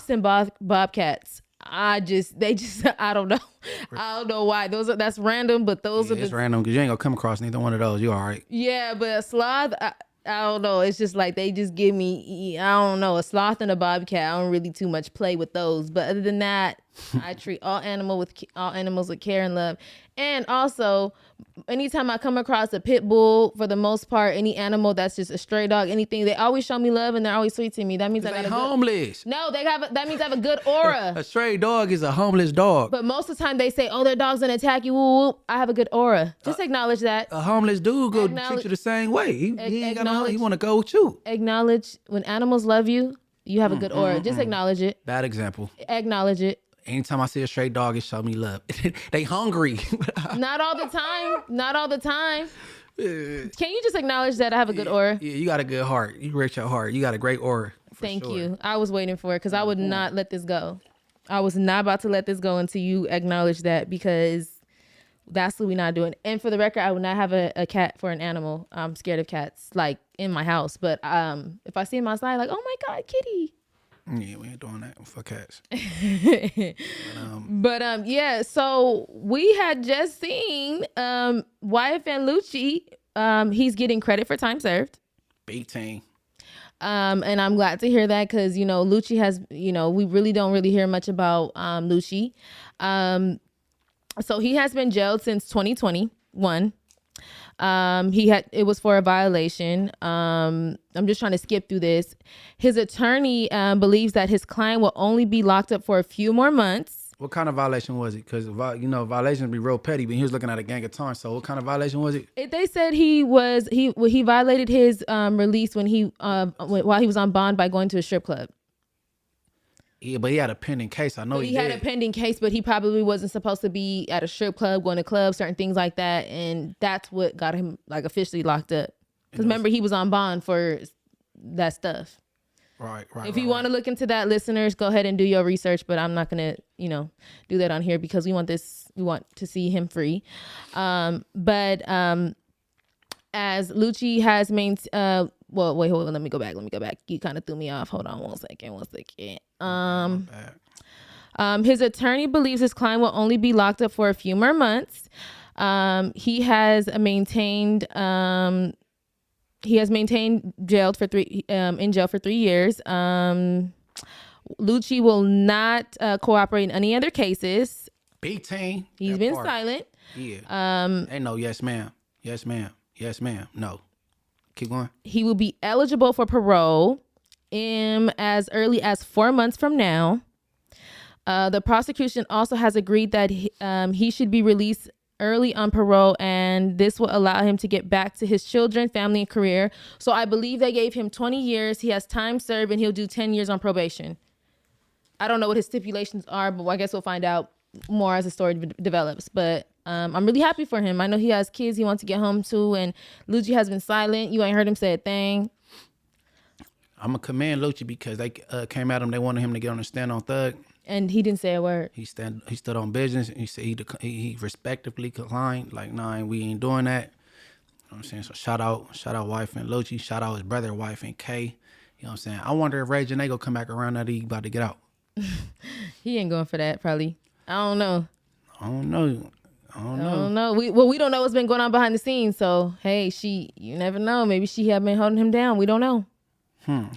and bobcats, I don't know. I don't know why. That's random, but it's random because you ain't gonna come across neither one of those. You all right? Yeah, but a sloth, I don't know. It's just like they just give me, I don't know, a sloth and a bobcat. I don't really too much play with those. But other than that, I treat all animals with care and love. And also, anytime I come across a pit bull, for the most part, any animal that's just a stray dog, anything, they always show me love and they're always sweet to me. That means they're homeless. No, that means I have a good aura. A stray dog is a homeless dog. But most of the time they say, "Oh, their dog's gonna attack you." Woo, woo. I have a good aura. Just acknowledge that. A homeless dude go treat you the same way. He want to go with you. Acknowledge when animals love you. You have a good aura. Just acknowledge it. Bad example. Acknowledge it. Anytime I see a stray dog, it show me love. They hungry. Not all the time. Can you just acknowledge that I have a good aura? Yeah, you got a good heart. You rich your heart. You got a great aura. Thank you. I was waiting for it because I would not let this go. I was not about to let this go until you acknowledge that, because that's what we're not doing. And for the record, I would not have a cat for an animal. I'm scared of cats, like, in my house. But if I see them outside, like, oh my God, kitty. Yeah, we ain't doing that for cats. But yeah, so we had just seen YFN Lucci. He's getting credit for time served. Big team. And I'm glad to hear that because, Lucci has, we really don't hear much about Lucci. So he has been jailed since 2021. It was for a violation. I'm just trying to skip through this. His attorney believes that his client will only be locked up for a few more months. What kind of violation was it? Because violations be real petty, but he was looking at a gang of time. So what kind of violation was it? They said he violated his release while he was on bond by going to a strip club. Yeah, but he had a pending case. I know he had a pending case, but he probably wasn't supposed to be at a strip club, going to clubs, certain things like that, and that's what got him officially locked up. Because remember, he was on bond for that stuff. Right. If you want to look into that, listeners, go ahead and do your research. But I'm not gonna, do that on here because we want to see him free. But as Lucci has maintained. Well, wait, hold on. Let me go back. You kind of threw me off. Hold on one second. His attorney believes his client will only be locked up for a few more months. He has maintained jailed for in jail for 3 years. Lucci will not cooperate in any other cases. B-Team. He's been silent. Yeah. Ain't no yes, ma'am. Yes, ma'am. Yes, ma'am. No. Keep going. He will be eligible for parole as early as 4 months from now. The prosecution also has agreed that he should be released early on parole, and this will allow him to get back to his children, family, and career. So I believe they gave him 20 years. He has time served, and he'll do 10 years on probation. I don't know what his stipulations are, but I guess we'll find out more as the story develops. But I'm really happy for him. I know he has kids he wants to get home to, and Lucci has been silent. You ain't heard him say a thing. I'm going to commend Lucci because they came at him. They wanted him to get on the stand on Thug. And he didn't say a word. He stood on business. He said he respectively declined. Like, nah, we ain't doing that. You know what I'm saying? So shout out wife and Lucci. Shout out his brother, wife and K. You know what I'm saying? I wonder if Ray Janae go come back around now that he about to get out. He ain't going for that, probably. I don't know. I don't know. We don't know what's been going on behind the scenes. So, hey, you never know. Maybe she have been holding him down. We don't know.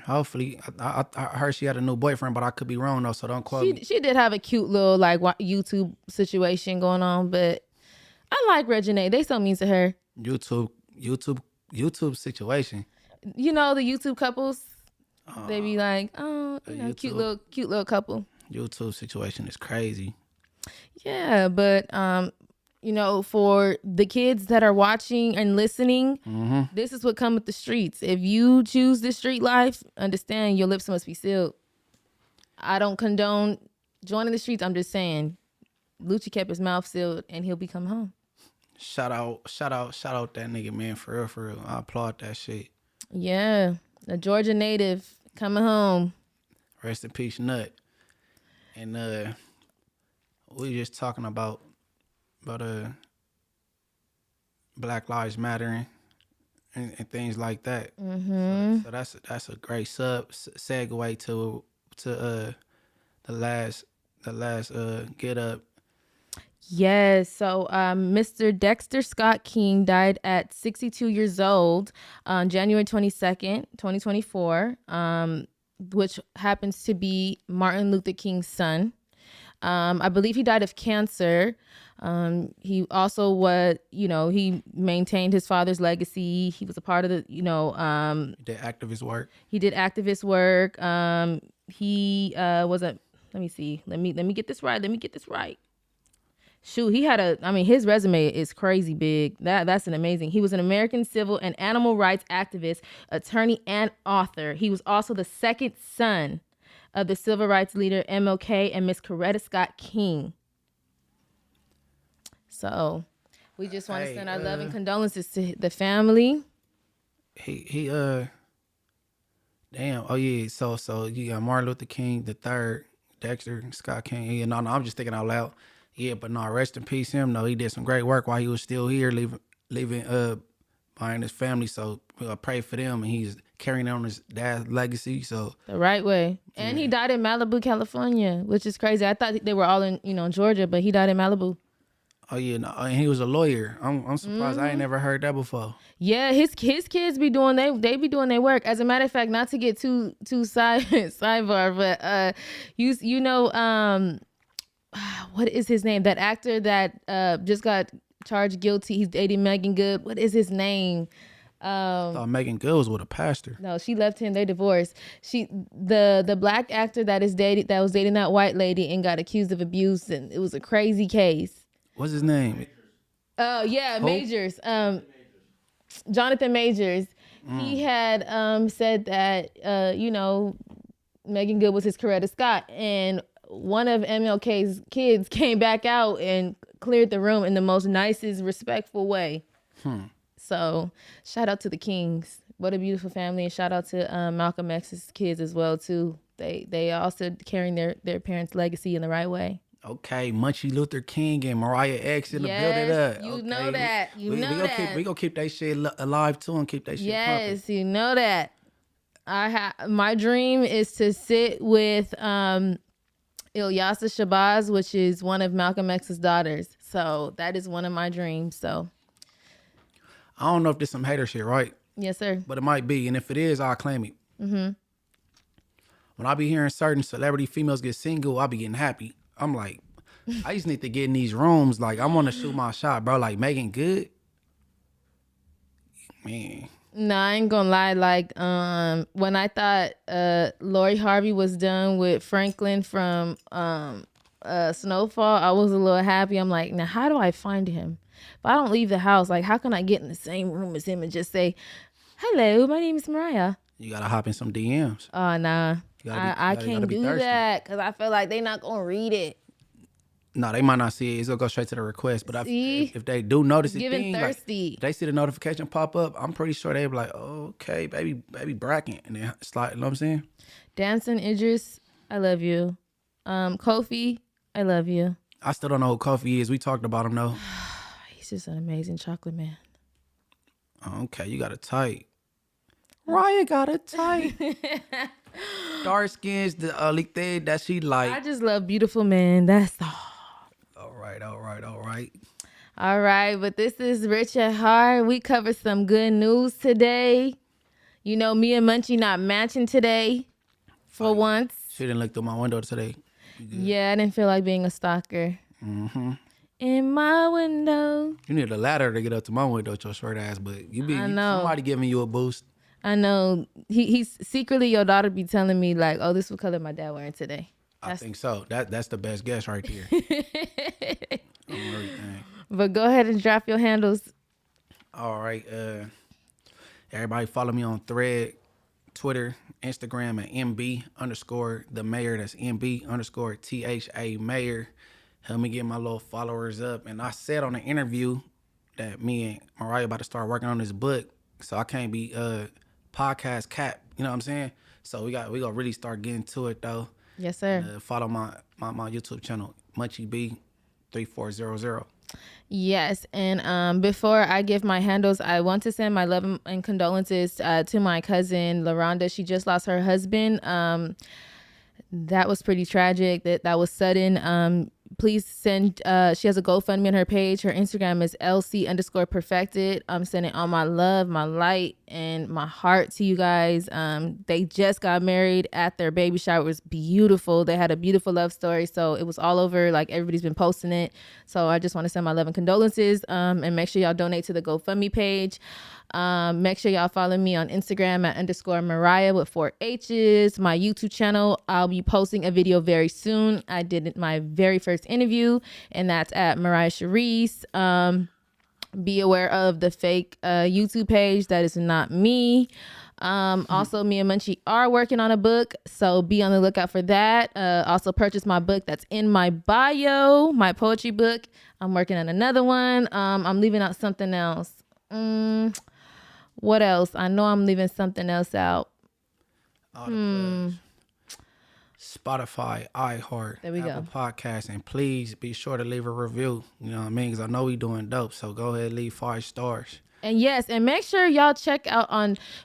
Hopefully. I heard she had a new boyfriend, but I could be wrong though, so don't quote me. She did have a cute little like YouTube situation going on, but I like Reginae. They so mean to her. YouTube situation. You know the YouTube couples? They be like, oh, cute little couple. YouTube situation is crazy. Yeah, but for the kids that are watching and listening, this is what comes with the streets. If you choose the street life, understand your lips must be sealed. I don't condone joining the streets. I'm just saying, Lucci kept his mouth sealed, and he'll be coming home. Shout out that nigga, man, for real. I applaud that shit. Yeah, a Georgia native coming home. Rest in peace, Nut. And we just talking about Black Lives Matter and things like that. So that's a great segue to the last Get Up. Yes. So Mr. Dexter Scott King died at 62 years old on January 22nd, 2024, which happens to be Martin Luther King's son. I believe he died of cancer. He also was, he maintained his father's legacy. He was a part of the, he did activist work. He did activist work. He was let me see. Let me get this right. Shoot, his resume is crazy big. That's an amazing. He was an American civil and animal rights activist, attorney, and author. He was also the second son of the civil rights leader MLK and Miss Coretta Scott King. So we just want to send our love and condolences to the family. He damn. Oh yeah. So you got Martin Luther King the third, Dexter Scott King. Yeah, no, I'm just thinking out loud. Yeah, but no, rest in peace him. No, he did some great work while he was still here, leaving behind his family. So we'll pray for them, and he's carrying on his dad's legacy. So the right way. And he died in Malibu, California, which is crazy. I thought they were all in Georgia, but he died in Malibu. Oh yeah, no, and he was a lawyer. I'm surprised. I ain't never heard that before. Yeah, his kids be doing they be doing their work. As a matter of fact, not to get too sidebar, but what is his name? That actor that just got charged guilty. He's dating Megan Good. What is his name? I thought Megan Good was with a pastor. No, she left him. They divorced. The black actor that was dating that white lady and got accused of abuse, and it was a crazy case. What's his name? Oh yeah, Majors. Jonathan Majors. He had said that Megan Good was his Coretta Scott, and one of MLK's kids came back out and cleared the room in the most nicest, respectful way. So shout out to the Kings. What a beautiful family. And shout out to Malcolm X's kids as well too. They also carrying their parents' legacy in the right way. Okay, Munchie Luther King and Mariah X in the building up. You know that. We gonna keep that shit alive too and keep that shit pumping. Yes, you know that. My dream is to sit with Ilyasa Shabazz, which is one of Malcolm X's daughters. So that is one of my dreams. So I don't know if this some hater shit, right? Yes, sir. But it might be, and if it is, I'll claim it. When I be hearing certain celebrity females get single, I be getting happy. I'm like, I just need to get in these rooms. Like, I want to shoot my shot, bro. Like, Megan Good. Man. No, I ain't gonna lie. Like, when I thought Lori Harvey was done with Franklin from Snowfall, I was a little happy. I'm like, now how do I find him? If I don't leave the house, like, how can I get in the same room as him and just say, "Hello, my name is Mariah"? You gotta hop in some DMs. Oh nah, I can't do thirsty. that because I feel like they not gonna read it. No, they might not see it. It's gonna go straight to the request. But See? if they do notice it, Giving thirsty. Like, if they see the notification pop up, I'm pretty sure they be like, oh, "Okay, baby Bracken," and then slide. You know what I'm saying? Dancing Idris, I love you. Kofi, I love you. I still don't know who Kofi is. We talked about him though. He's just an amazing chocolate man. Okay, you got a type. Raya got a type. Dark skins, the only thing that she like. I just love beautiful men. That's all. All right, but this is Rich at Heart. We covered some good news today. You know, me and Munchie not matching today for once. She didn't look through my window today. Yeah, I didn't feel like being a stalker. Mm-hmm. In my window. You need a ladder to get up to my window with your short ass, but I know. Somebody giving you a boost. I know. He's secretly, your daughter be telling me like, "Oh, this is what color my dad wearing today." I think so. That's the best guess right there. Everything. But go ahead and drop your handles. All right. Everybody follow me on Thread, Twitter, Instagram at MB_the mayor. That's MB_THA mayor. Help me get my little followers up. And I said on the interview that me and Mariah about to start working on this book, so I can't be podcast cap. You know what I'm saying? So we gonna really start getting to it though. Yes, sir. Follow my YouTube channel, Munchie B 3400. Yes, and before I give my handles, I want to send my love and condolences to my cousin LaRonda. She just lost her husband. That was pretty tragic. That was sudden. Please send. She has a GoFundMe on her page. Her Instagram is LC_perfected. I'm sending all my love, my light, and my heart to you guys. They just got married at their baby shower. It was beautiful. They had a beautiful love story. So it was all over. Like, everybody's been posting it. So I just want to send my love and condolences. And make sure y'all donate to the GoFundMe page. Make sure y'all follow me on Instagram at _Mariah with 4 H's. My YouTube channel, I'll be posting a video very soon. I did my very first interview, and that's at Mariah Sharice. Be aware of the fake YouTube page. That is not me. Also, me and Munchie are working on a book, so be on the lookout for that. Also, purchase my book that's in my bio, my poetry book. I'm working on another one. I'm leaving out something else. What else? I know I'm leaving something else out. Spotify, iHeart, There we Apple go. Podcasts, and please be sure to leave a review. You know what I mean? Because I know we doing dope, so go ahead and leave 5 stars. And yes, and make sure y'all check out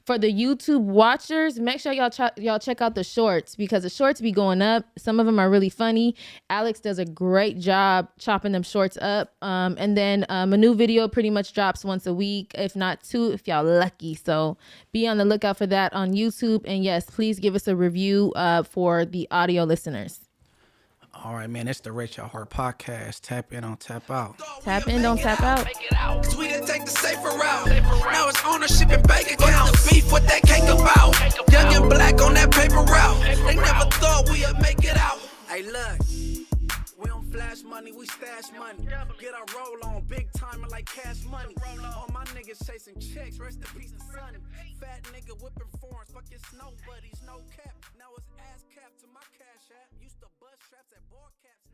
for the YouTube watchers. Make sure y'all check out the shorts, because the shorts be going up. Some of them are really funny. Alex does a great job chopping them shorts up. And then a new video pretty much drops once a week, if not 2, if y'all lucky. So be on the lookout for that on YouTube. And yes, please give us a review for the audio listeners. All right, man, it's the Rich at Heart podcast. Tap in, don't tap out. Tap in, don't tap out. Cause we didn't take the safer route. Now it's ownership and bank accounts. The beef, what that cake about. Young and black on that paper route. They never thought we'd make it out. Hey, look. We don't flash money, we stash money. Get our roll on, big time like cash money. All my niggas chasing checks, rest in peace to Sonny. Fat nigga whipping forms, fuck your snow buddies, no cap. Now it's ass cap to my cash app. Used to bust straps at bar caps.